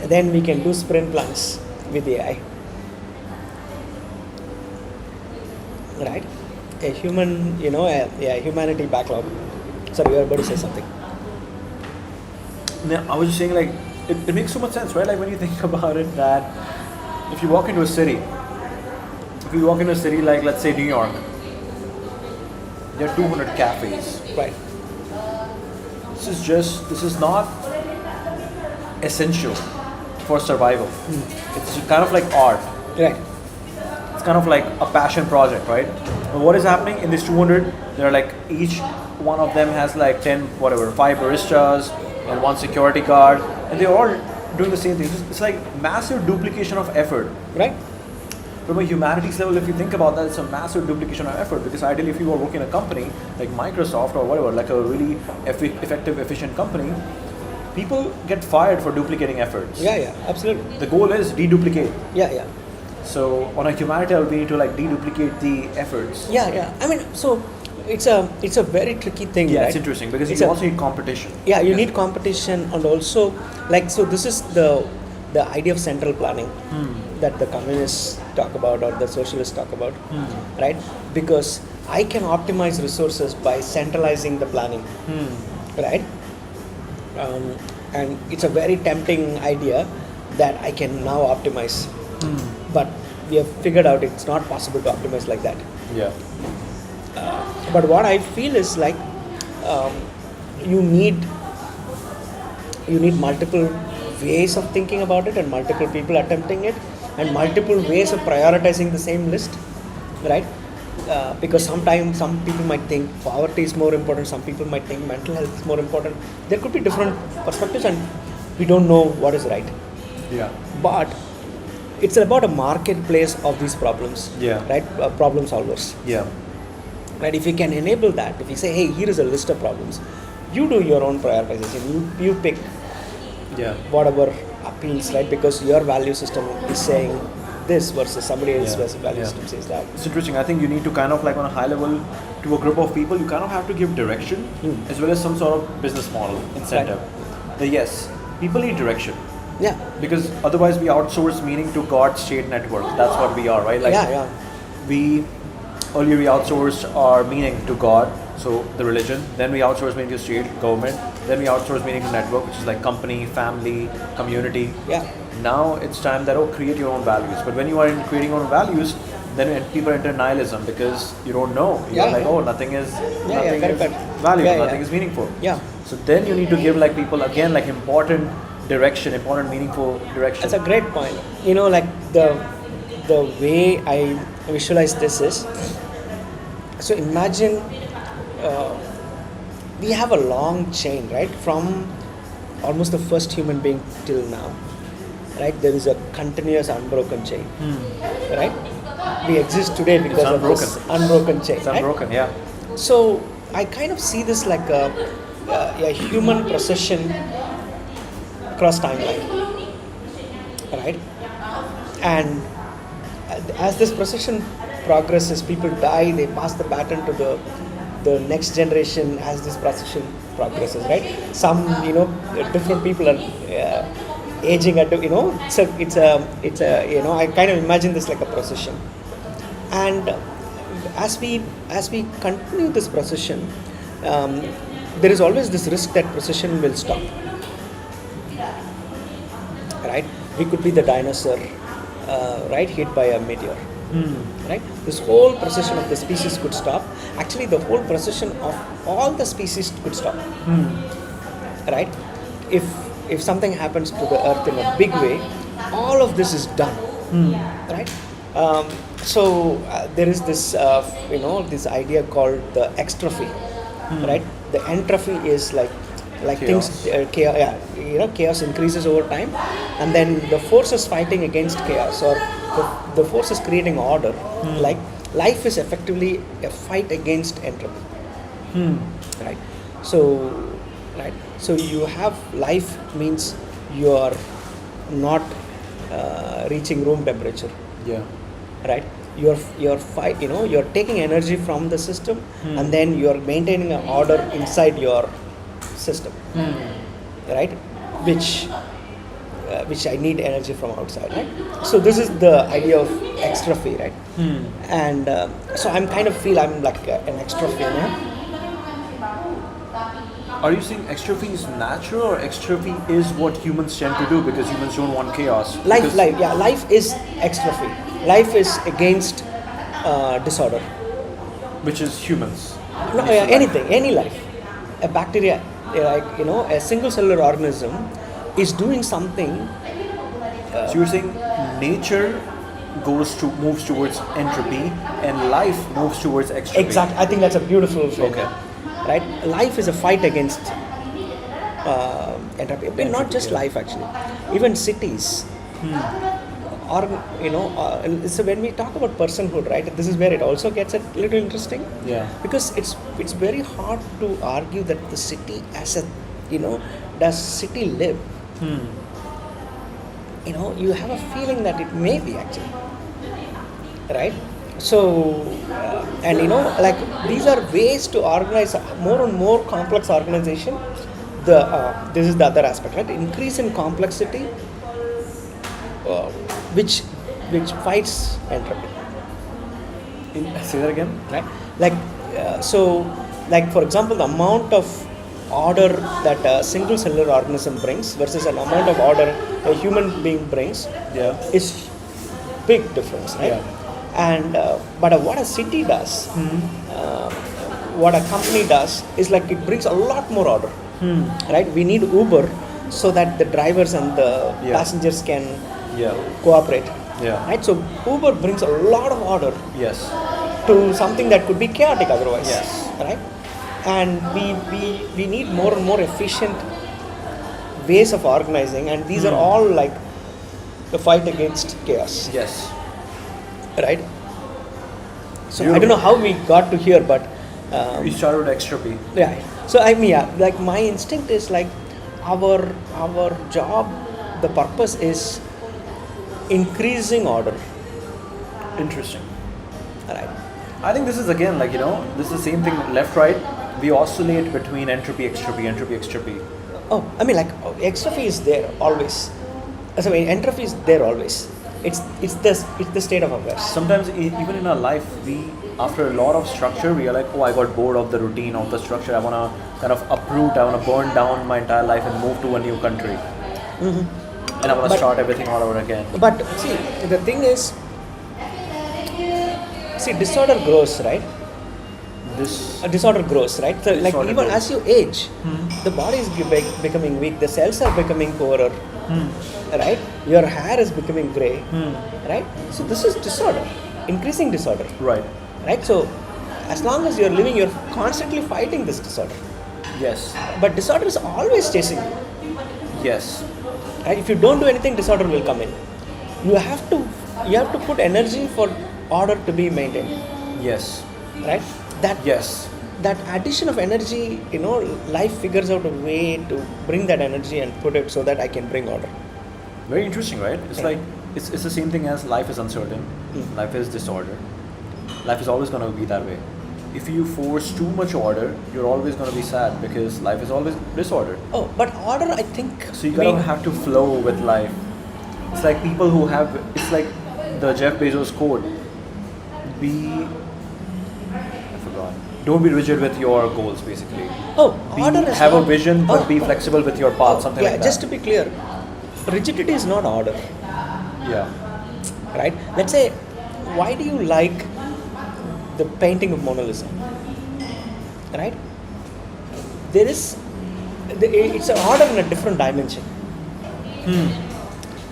then we can do sprint plans with AI. Right? A human, a humanity backlog. Sorry, you were about to say something. Now, I was just saying, like, it makes so much sense, right? Like, when you think about it, that if you walk into a city, like, let's say New York, there are 200 cafes. Right. This is not essential for survival. It's kind of like art. Right. It's kind of like a passion project, right? But what is happening in these 200? They're like, each one of them has like 10, whatever, 5 baristas and 1 security guard, and they're all doing the same thing. It's like massive duplication of effort. Right. From a humanities level, if you think about that, it's a massive duplication of effort, because ideally if you were working in a company like Microsoft or whatever, like a really effective, efficient company, people get fired for duplicating efforts. Yeah, absolutely. The goal is deduplicate. Yeah. So on a humanity level, we need to like deduplicate the efforts. Yeah. I mean, so it's a very tricky thing. Yeah, right? it's interesting because It's you also need competition. Yeah, you need competition, and also so this is the idea of central planning that the communists talk about or the socialists talk about, right? Because I can optimize resources by centralizing the planning, right? And it's a very tempting idea that I can now optimize, but we have figured out it's not possible to optimize like that. Yeah. But what I feel is like you need multiple ways of thinking about it, and multiple people attempting it, and multiple ways of prioritizing the same list, right? Because sometimes some people might think poverty is more important, some people might think mental health is more important. There could be different perspectives, and we don't know what is right. Yeah. But it's about a marketplace of these problems. Yeah. Right? Problem solvers. Yeah. Right? If we can enable that, if we say, hey, here is a list of problems, you do your own prioritization. You pick whatever appeals, right? Because your value system is saying this versus somebody else's value system says that. It's interesting. I think you need to kind of like on a high level to a group of people, you kind of have to give direction as well as some sort of business model incentive. Right. That yes, people need direction. Yeah. Because otherwise we outsource meaning to God-state network. That's what we are, right? Like earlier we outsourced our meaning to God, so the religion. Then we outsource meaning to state, government. Then we outsource meaning to network, which is like company, family, community. Yeah. Now it's time that create your own values. But when you are in creating your own values, then people enter nihilism because you don't know. You're nothing is valuable, nothing is meaningful. Yeah. So then you need to give like people again like important direction, important meaningful direction. That's a great point. Like the way I visualize this is, so imagine we have a long chain, right, from almost the first human being till now, right? There is a continuous unbroken chain, right? We exist today because of this unbroken chain. It's unbroken, right? So I kind of see this like a human procession across timeline, right? And as this procession progresses, people die, they pass the baton to the next generation as this procession progresses, right? Some, different people are aging at, it's a I kind of imagine this like a procession. And as we continue this procession, there is always this risk that procession will stop, right? We could be the dinosaur, right, hit by a meteor, right? This whole procession of the species could stop. Actually, the whole procession of all the species could stop, right? If something happens to the earth in a big way, all of this is done, right? So there is this this idea called the extrophy, right? The entropy is like Chaos. things chaos increases over time, and then the forces fighting against chaos, or the forces creating order, like life is effectively a fight against entropy, right? So you have life means you are not reaching room temperature, Yeah. right? You're taking energy from the system, and then you're maintaining an order inside your system, right? Which I need energy from outside, right? So this is the idea of extrophy, right? And so I'm kind of feel I'm like an extrophy, Are you saying extrophy is natural, or extrophy is what humans tend to do because humans don't want chaos? Life is extrophy. Life is against disorder. Which is humans. No, anything, any life. A bacteria, a single cellular organism is doing something. So you're saying nature moves towards entropy, and life moves towards extropy. Exactly. I think that's a beautiful frame. Okay. Right? Life is a fight against entropy. But not just life, actually. Even cities. Or so when we talk about personhood, right? This is where it also gets a little interesting. Yeah. Because it's very hard to argue that the city as a, does city live? You have a feeling that it may be actually, right? So, and these are ways to organize more and more complex organization. This is the other aspect, right? Increase in complexity, which fights entropy. Say that again. Right? Like for example, the amount of order that a single cellular organism brings versus an amount of order a human being brings, is big difference, right? Yeah. And but what a city does, what a company does, is like it brings a lot more order, right? We need Uber so that the drivers and the passengers can cooperate, right? So Uber brings a lot of order Yes. to something that could be chaotic otherwise, Yes. right? And we need more and more efficient ways of organizing, and these are all like the fight against chaos, Yes. right? So Beautiful. I don't know how we got to here, but We started with extropy. yeah. So like my instinct is like our job, the purpose is increasing order, Interesting. right? I think this is again this is the same thing left right. We oscillate between entropy, extropy. Oh, extrophy is there always. Entropy is there always. It's the state of affairs. Sometimes even in our life, we after a lot of structure, we are like, oh, I got bored of the routine of the structure. I want to kind of uproot. I want to burn down my entire life and move to a new country. And I want to start everything all over again. But see, the thing is, disorder grows, right? A disorder grows, right? So like even grows. as you age, the body is becoming weak, the cells are becoming poorer, right? Your hair is becoming gray, right? So this is disorder, increasing disorder, Right. right? So as long as you're living, you're constantly fighting this disorder. Yes. But disorder is always chasing you. Yes. Right? If you don't do anything, disorder will come in. You have to you have to put energy for order to be maintained. Yes. Right? That Yes. that addition of energy, life figures out a way to bring that energy and put it so that I can bring order. Very interesting, right? It's Yeah. like it's the same thing as life is uncertain, life is disorder. Life is always going to be that way. If you force too much order, you're always going to be sad because life is always disordered. Oh, but order, I think. So you gotta have to flow with life. It's like people who have. It's like the Jeff Bezos quote. I forgot. Don't be rigid with your goals, basically. Oh, order is have a not- vision, but oh, be flexible with your path. Something yeah, like that. just to be clear, rigidity is not order. Yeah. Right? Let's say, why do you like the painting of Mona Lisa? Right? There is, it's an order in a different dimension.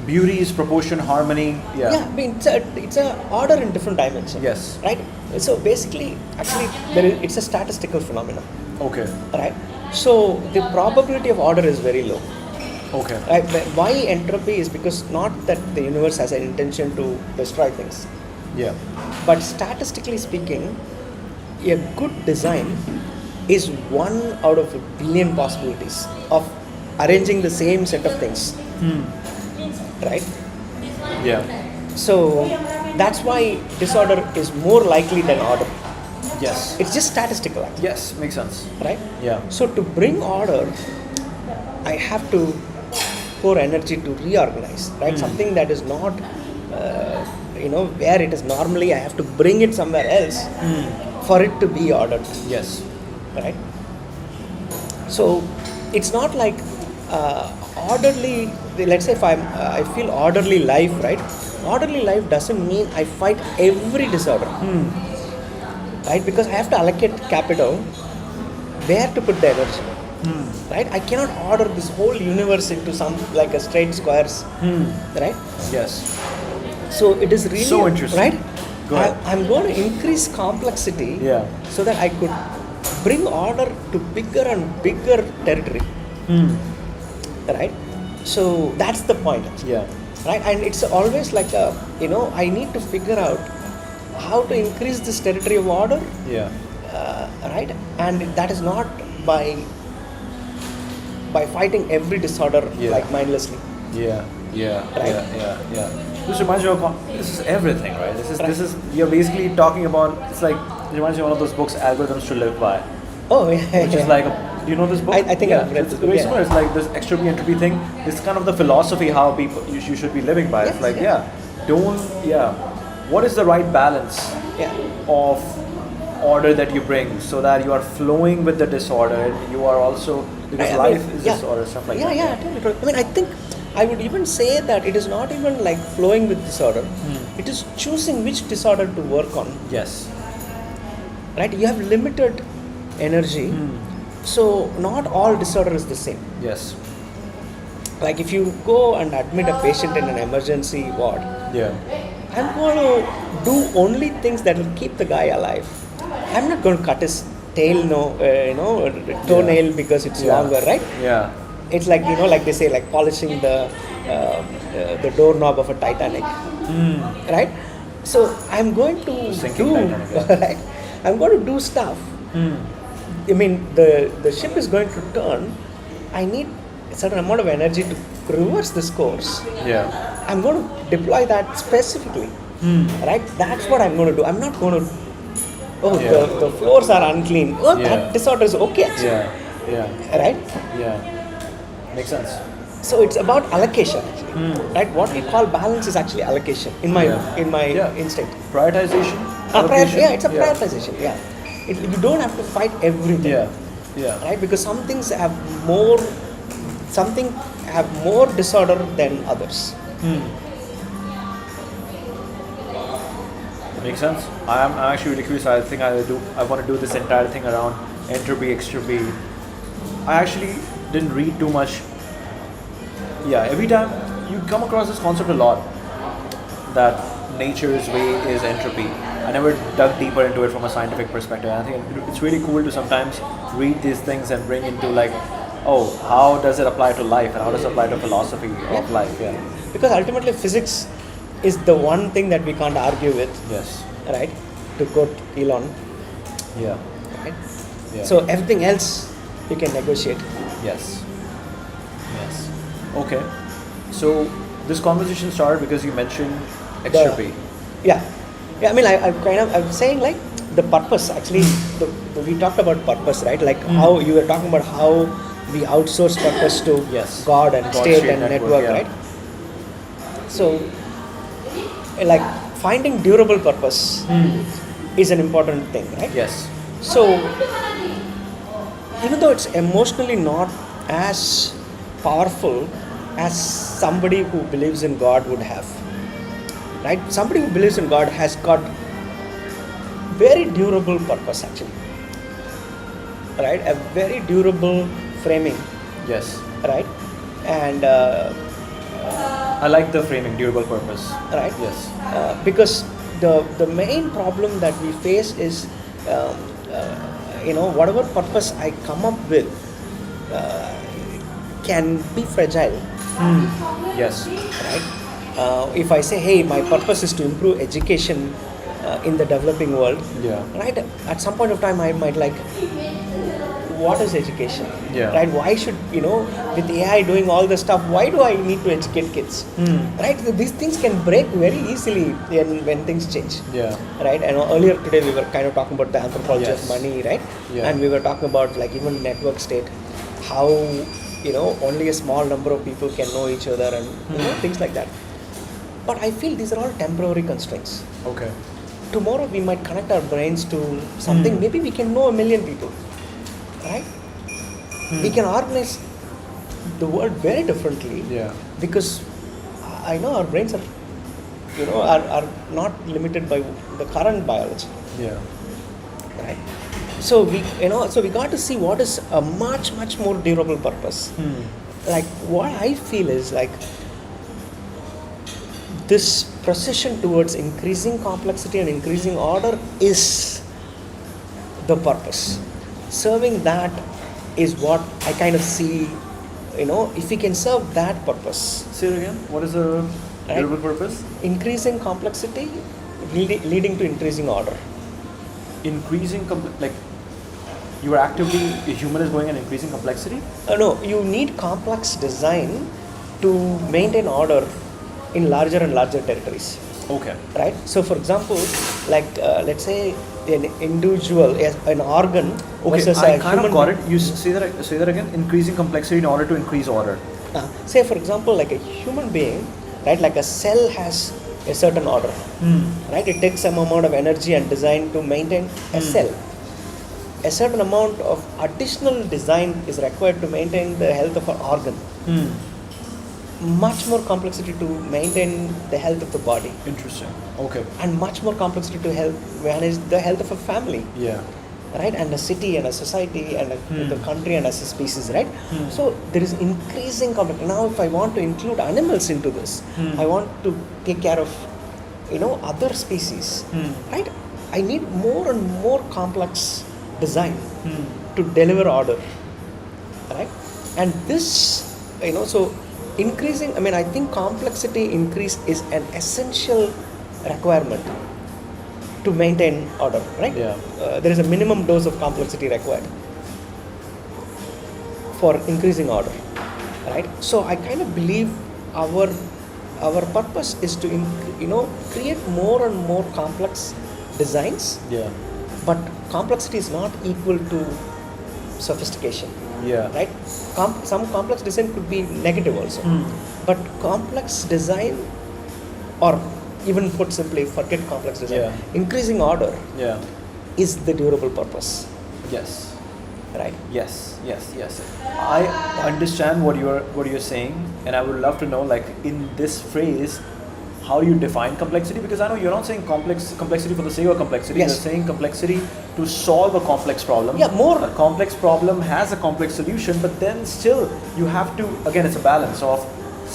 Beauty is proportion, harmony. Yeah. I mean, it's a order in different dimension. Yes. Right? So basically, actually, it's a statistical phenomenon. Okay. Right? So the probability of order is very low. Okay. Right? Why entropy is because not that the universe has an intention to destroy things, Yeah. but statistically speaking, a good design is one out of a billion possibilities of arranging the same set of things. Right? Yeah. So that's why disorder is more likely than order. Yes. It's just statistical, actually, Yes. Makes sense. right? Yeah. So to bring order, I have to pour energy to reorganize, right? Something that is not, where it is normally, I have to bring it somewhere else for it to be ordered, Yes. right? So it's not like orderly. Let's say if I feel orderly life, right? Orderly life doesn't mean I fight every disorder, right? Because I have to allocate capital where to put the energy. Right? I cannot order this whole universe into some like a straight squares, right? Yes. So it is really So interesting. right? Go ahead. I'm going to increase complexity, Yeah. so that I could bring order to bigger and bigger territory, right? So that's the point, Yeah. right? And it's always like I need to figure out how to increase this territory of order, Yeah. right? And that is not by fighting every disorder Yeah. like mindlessly. Yeah. Yeah. Right. Yeah. This reminds me of this is everything, right? This Right. is you're basically talking about. It's like it reminds me of one of those books, Algorithms to Live By, Oh, yeah. which is like, do you know this book? I think I've read it's this book, very yeah. similar. It's like this entropy thing. It's kind of the philosophy how people you should be living by. It's Yes, like yeah. what is the right balance Yeah. of order that you bring so that you are flowing with the disorder and you are also because I mean, life is yeah. disorder, stuff like yeah, that. Yeah, totally. I mean, I think I would even say that it is not even like flowing with disorder. It is choosing which disorder to work on. Yes. Right? You have limited energy, so not all disorder is the same. Yes. Like if you go and admit a patient in an emergency ward, Yeah. I'm going to do only things that will keep the guy alive. I'm not going to cut his tail, toenail because it's longer, right? Yeah. It's like like they say, like polishing the doorknob of a Titanic, right? So I'm going to Sinking do Titanic, yeah. right. I'm going to do stuff. I mean, the ship is going to turn. I need a certain amount of energy to reverse this course. Yeah. I'm going to deploy that specifically, right? That's what I'm going to do. I'm not going to. Oh, Yeah. the floors are unclean. Oh, Yeah. that disorder is okay, actually, Yeah. Yeah. right? Yeah. Makes sense. So it's about allocation, actually, right? What we call balance is actually allocation in my Yeah. instinct. Prioritization. Allocation. It's a prioritization. Yeah, you don't have to fight everything. Yeah. Yeah. Right, because some things have more disorder than others. Makes sense. I'm actually really curious. I think I want to do this entire thing around entropy, extropy. I actually didn't read too much. Yeah, every time you come across this concept a lot, that nature's way is entropy. I never dug deeper into it from a scientific perspective. I think it's really cool to sometimes read these things and bring into like Oh, how does it apply to life and how does it apply to philosophy of life? Yeah. Because ultimately physics is the one thing that we can't argue with, Yes. right? To quote Elon, Yeah. right? Yeah. So everything else you can negotiate. Yes. Yes. Okay. So this conversation started because you mentioned extropy. Yeah, yeah. I mean, I'm saying like the purpose. Actually, we talked about purpose, right? Like how you were talking about how we outsource purpose to Yes. God and God, state state, and network, network, yeah. right? So, like finding durable purpose is an important thing, right? Yes. So, even though it's emotionally not as powerful as somebody who believes in God would have, right? Somebody who believes in God has got very durable purpose actually, right? A very durable framing, Yes. right? And I like the framing, durable purpose. right, Yes. because the main problem that we face is, um, whatever purpose I come up with uh, can be fragile, Yes. right? If I say, hey, my purpose is to improve education in the developing world, Yeah. right? At some point of time, I might like, what is education? Yeah. Right? Why should, with AI doing all the stuff, why do I need to educate kids? Right? These things can break very easily when things change. Yeah. Right? And earlier today we were kind of talking about the anthropology Yes. of money, right? Yeah. And we were talking about like even network state, how only a small number of people can know each other and things like that. But I feel these are all temporary constraints. Okay. Tomorrow we might connect our brains to something. Maybe we can know 1 million people, right? We can organize the world very differently. Yeah. Because I know our brains are not limited by the current biology, Yeah. right? So we got to see what is a much more durable purpose. Like what I feel is like this procession towards increasing complexity and increasing order is the purpose. Serving that is what I kind of see, if we can serve that purpose. Say it again. What is the Right. durable purpose? Increasing complexity leading to increasing order. Increasing like you are actively a human is going and increasing complexity. No, you need complex design to maintain order in larger and larger territories. Okay. Right? So, for example, like let's say an individual, an organ Okay. versus I a kind human of got being. it. You say that again. Increasing complexity in order to increase order. Say, for example, like a human being, right? Like a cell has a certain order, right? It takes some amount of energy and design to maintain a cell. A certain amount of additional design is required to maintain the health of an organ. Much more complexity to maintain the health of the body, Interesting. Okay. and much more complexity to manage the health of a family, Yeah. right? And a city and a society and the country and as a species, right? So there is increasing complexity. Now, if I want to include animals into this, I want to take care of, other species, right? I need more and more complex design to deliver order, right? And this, so increasing, I think complexity increase is an essential requirement to maintain order, right? Yeah. There is a minimum dose of complexity required for increasing order, right? So I kind of believe our purpose is to create more and more complex designs, Yeah. but complexity is not equal to sophistication, Yeah. right? Some complex design could be negative also, but complex design, or even put simply, forget complex design, Yeah. increasing order Yeah. is the durable purpose, Yes. right? Yes. I understand what you're saying, and I would love to know, like, in this phrase, how you define complexity, because I know you're not saying complexity for the sake of complexity. Yes. You're saying complexity to solve a complex problem. Yeah, more. A complex problem has a complex solution, but then still you have to, again, it's a balance of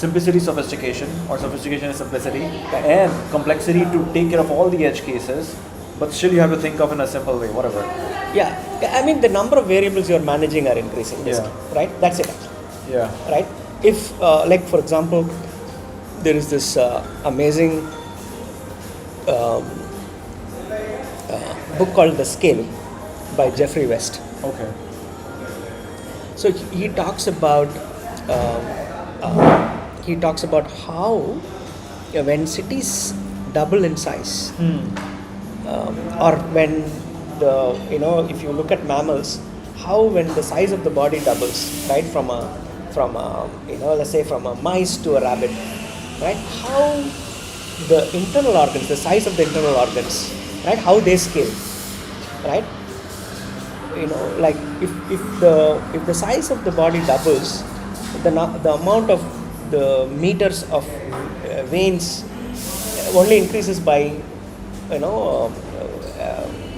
simplicity, sophistication, or sophistication and simplicity, and complexity to take care of all the edge cases, But still, you have to think of in a simple way. Whatever. Yeah, I mean the number of variables you're managing are increasing, Yeah. right? That's it, Yeah. right? If, like for example, there is this amazing um, book called The Scale by Jeffrey West. Okay. So he talks about how when cities double in size, or when if you look at mammals, how when the size of the body doubles, right, from a let's say from a mice to a rabbit, right, how the internal organs, the size of the internal organs, right, how they scale, right, like if the size of the body doubles, the amount of the meters of veins only increases by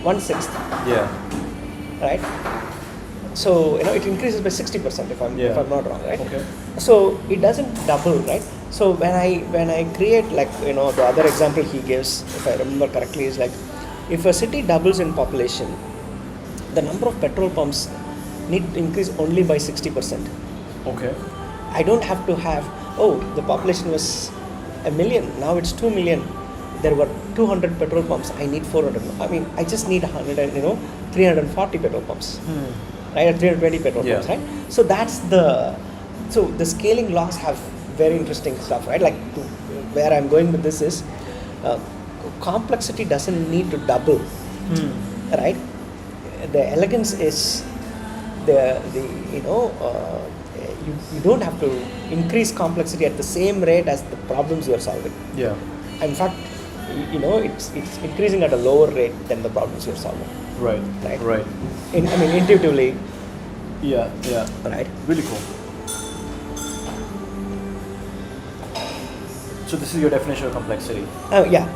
1/6, Yeah. right? So it increases by 60% if I'm not wrong, right? Okay. So it doesn't double, right? So when I create, like the other example he gives, if I remember correctly, is like if a city doubles in population, the number of petrol pumps need to increase only by 60%. Okay. I don't have to have, the population was 1 million, now it's 2 million. There were 200 petrol pumps, I need 400. I mean, I just need 340 petrol pumps, right? Or 320 petrol pumps, right? So the scaling laws have very interesting stuff, right? Like where I'm going with this is, complexity doesn't need to double, right? The elegance is you don't have to increase complexity at the same rate as the problems you are solving. Yeah. In fact, it's increasing at a lower rate than the problems you're solving. Right. Right. Intuitively. Yeah. Yeah. Right. Really cool. So this is your definition of complexity. Yeah.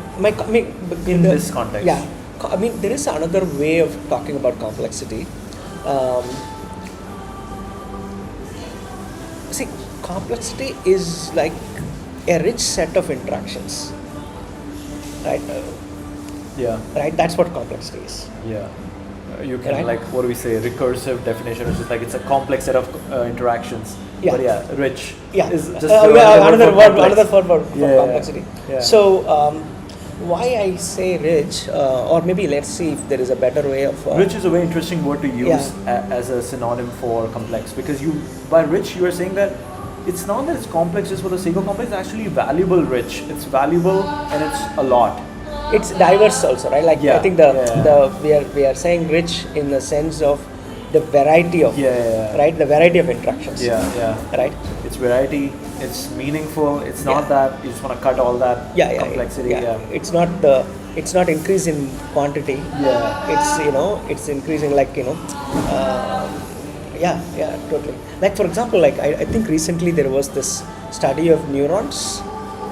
In this context. Yeah. I mean, there is another way of talking about complexity. See, complexity is like a rich set of interactions, right? Yeah. Right. That's what complexity is. Yeah. You can, Right. like, what do we say, recursive definition, which is like it's a complex set of interactions. Yeah. But yeah, rich. Yeah. Is just Another for word complex. for Yeah. complexity. Yeah. So why I say rich, or maybe let's see if there is a better way of. Rich is a very interesting word to use Yeah. as a synonym for complex, because by rich you are saying that it's not that it's complex just for the sake of complex. It's actually valuable rich. It's valuable and it's a lot. It's diverse also, right? Like Yeah. I think we are saying rich in the sense of the variety of right, the variety of interactions. Yeah. Right. It's variety. It's meaningful. It's not that you just want to cut all that complexity. Yeah. It's not increase in quantity. Yeah. It's increasing, like totally. Like for example, like I think recently there was this study of neurons,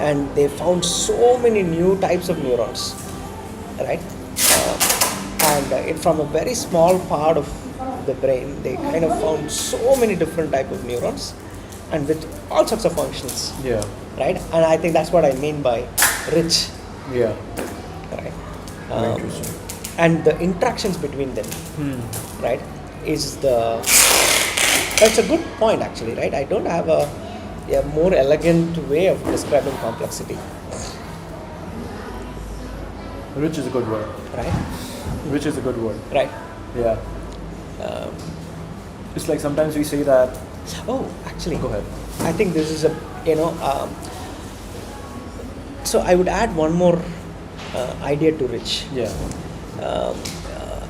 and they found so many new types of neurons, right? And from a very small part of the brain, they kind of found so many different type of neurons, and with all sorts of functions, Yeah. right? And I think that's what I mean by rich, Yeah. right? Very interesting. And the interactions between them, right, that's a good point actually, right? I don't have a more elegant way of describing complexity. Rich is a good word. Right? Rich is a good word. Right. Yeah. It's like sometimes we say that. Actually, Go ahead. I think this is so I would add one more idea to rich. Yeah.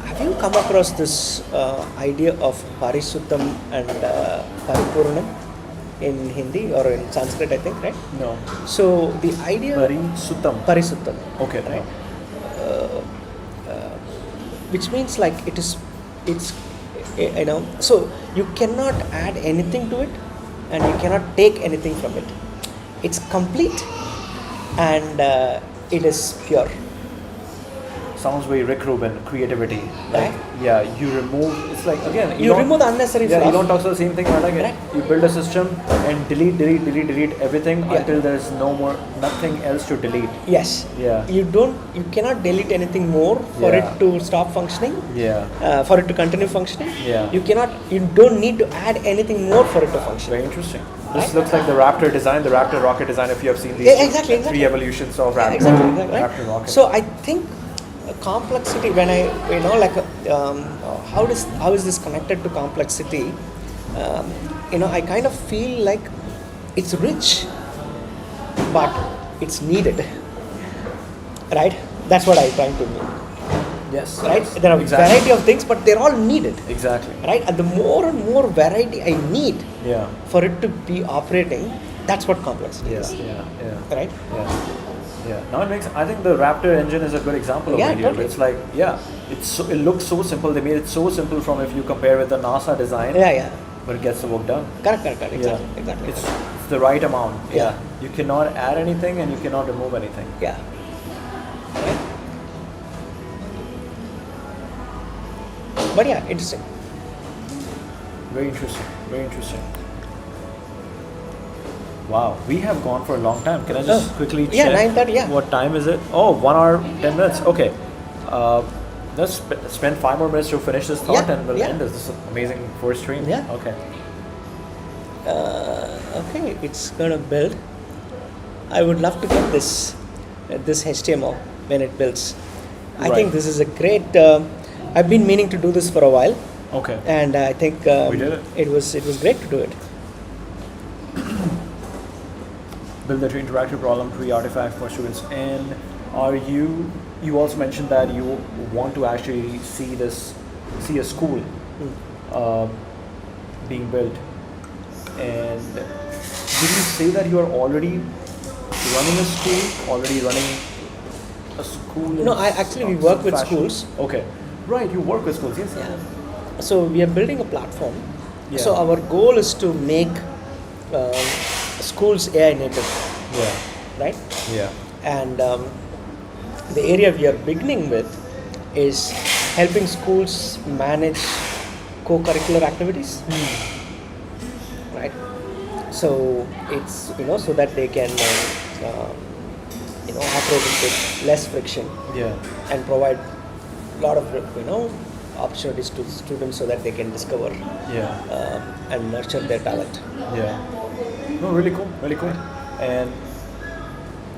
Have you come across this idea of Parisuttam and Paripurnam in Hindi or in Sanskrit, I think, right? No. So the idea Parisuttam, Okay. right? Which means like it's so you cannot add anything to it and you cannot take anything from it. It's complete and it is pure. sounds very Rick Rubin creativity. Like, Right. yeah, you remove. It's like again, You don't- remove the unnecessary Yeah, fluff. Elon talks about the same thing. Where like Right. you build a system and delete everything Yeah. until there's nothing else to delete. Yes. Yeah. You cannot delete anything more for Yeah. it to stop functioning. Yeah. For it to continue functioning. Yeah. You don't need to add anything more for it to function. Very interesting. This Right. looks like the Raptor design, the Raptor rocket design. If you have seen these Yeah, exactly. three evolutions of Yeah, Raptor, exactly, right? Raptor rocket. So I think complexity, when I, like, how is this connected to complexity? I kind of feel like it's rich, but it's needed, right? That's what I'm trying to mean, yes. right? Yes. There are exactly. variety of things, but they're all needed, Exactly. right? And the more and more variety I need Yeah. for it to be operating, that's what complexity Yeah. is, Yeah. right? Yeah. Yeah. Now it makes. I think the Raptor engine is a good example of Yeah, it here. totally. It's like, it looks so simple. They made it so simple from if you compare with the NASA design, Yeah. but it gets the work done. Correct. Exactly. Yeah. Exactly. It's the right amount. Yeah. You cannot add anything and you cannot remove anything. Yeah. Right? But yeah, interesting. Very interesting. Very interesting. Wow, we have gone for a long time. Can I just quickly check? Yeah, 9:30, yeah. What time is it? Oh, 1 hour, 10 minutes. Okay. Let's spend 5 more minutes to finish this thought Yeah, and we'll yeah. end this. This is an amazing first stream. Yeah. Okay. Okay, it's gonna build. I would love to get this HTML when it builds. I Right. think this is a great. I've been meaning to do this for a while, Okay. and I think We did it. It was great to do it. Build the interactive problem tree artifact for students. And you also mentioned that you want to actually see a school being built. And did you say that you are already running a school? No, we work with schools. Okay. Right, you work with schools, yes. Yeah. So we are building a platform. Yeah. So our goal is to make schools AI native, Yeah. right? Yeah. And the area we are beginning with is helping schools manage co-curricular activities, right? So it's so that they can operate with less friction Yeah. and provide a lot of opportunities to students so that they can discover Yeah. and nurture their talent. Yeah. No, really cool. Really cool. And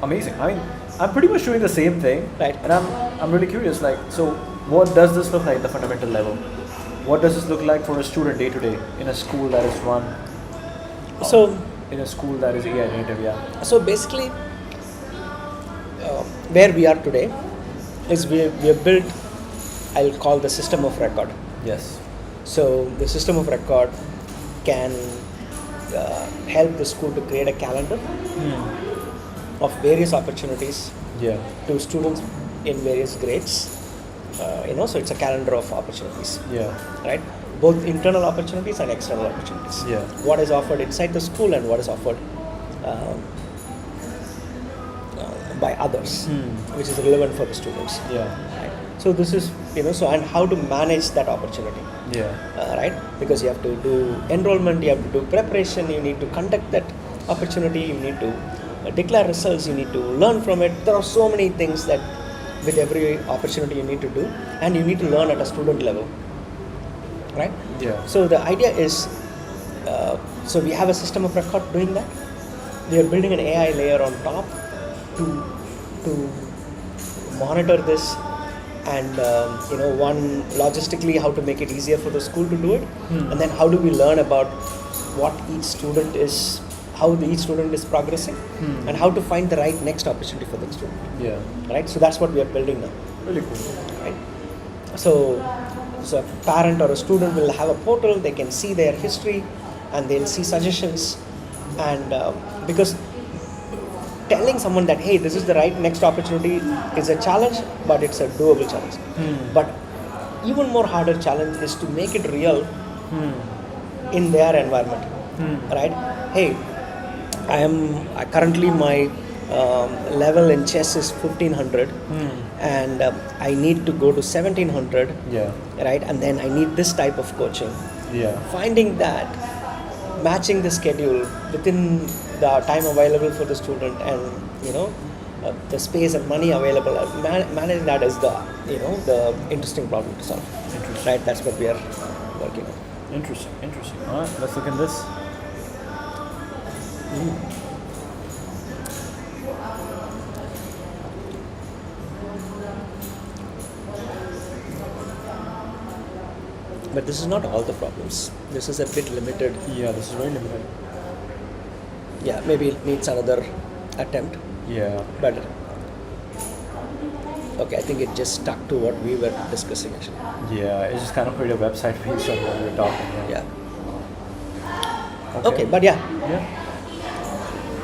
amazing. I mean, I'm pretty much doing the same thing. Right. And I'm really curious, like, so what does this look like at the fundamental level? What does this look like for a student day to day in a school that is run So in a school that is AI native, yeah. So basically, where we are today is we have built, I'll call the system of record. Yes. So the system of record can help the school to create a calendar of various opportunities Yeah. to students in various grades. So it's a calendar of opportunities, Yeah. right? Both internal opportunities and external opportunities. Yeah. What is offered inside the school and what is offered by others, which is relevant for the students. Yeah. Right? So this is, and how to manage that opportunity, Yeah. right? Because you have to do enrollment, you have to do preparation, you need to conduct that opportunity, you need to declare results, you need to learn from it. There are so many things that with every opportunity you need to do, and you need to learn at a student level, right? Yeah. So the idea is, so we have a system of record doing that. We are building an AI layer on top to monitor this, and one logistically how to make it easier for the school to do it, and then how do we learn about what each student is, how each student is progressing, and how to find the right next opportunity for the student, Yeah. right? So that's what we are building now. Really cool. Right? So a parent or a student will have a portal, they can see their history and they'll see suggestions, and because telling someone that, hey, this is the right next opportunity is a challenge, but it's a doable challenge. But even more harder challenge is to make it real in their environment, right? Hey, currently my level in chess is 1500, Hmm. and I need to go to 1700, Yeah. right? And then I need this type of coaching. Yeah. Finding that, matching the schedule within the time available for the student, and the space and money available, manage that is the the interesting problem to solve. Interesting. Right, that's what we are working on. Interesting. Interesting. All right. Let's look at this. But this is not all the problems. This is a bit limited. Yeah. This is very limited. Yeah, maybe it needs another attempt. Yeah. But okay, I think it just stuck to what we were discussing actually. Yeah. It's just kind of create a website based on what we were talking. Yeah. Okay, but yeah. Yeah.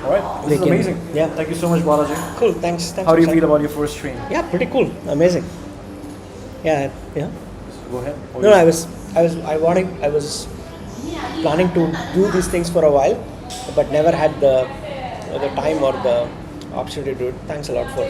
All right. This We is can- amazing. yeah. Thank you so much, Balaji. Cool. Thanks. How do you for feel sharing. about your first stream? Yeah, pretty cool. Amazing. Yeah. Yeah. Go ahead. No, I was planning to do these things for a while, but never had the time or the opportunity to do it. Thanks a lot for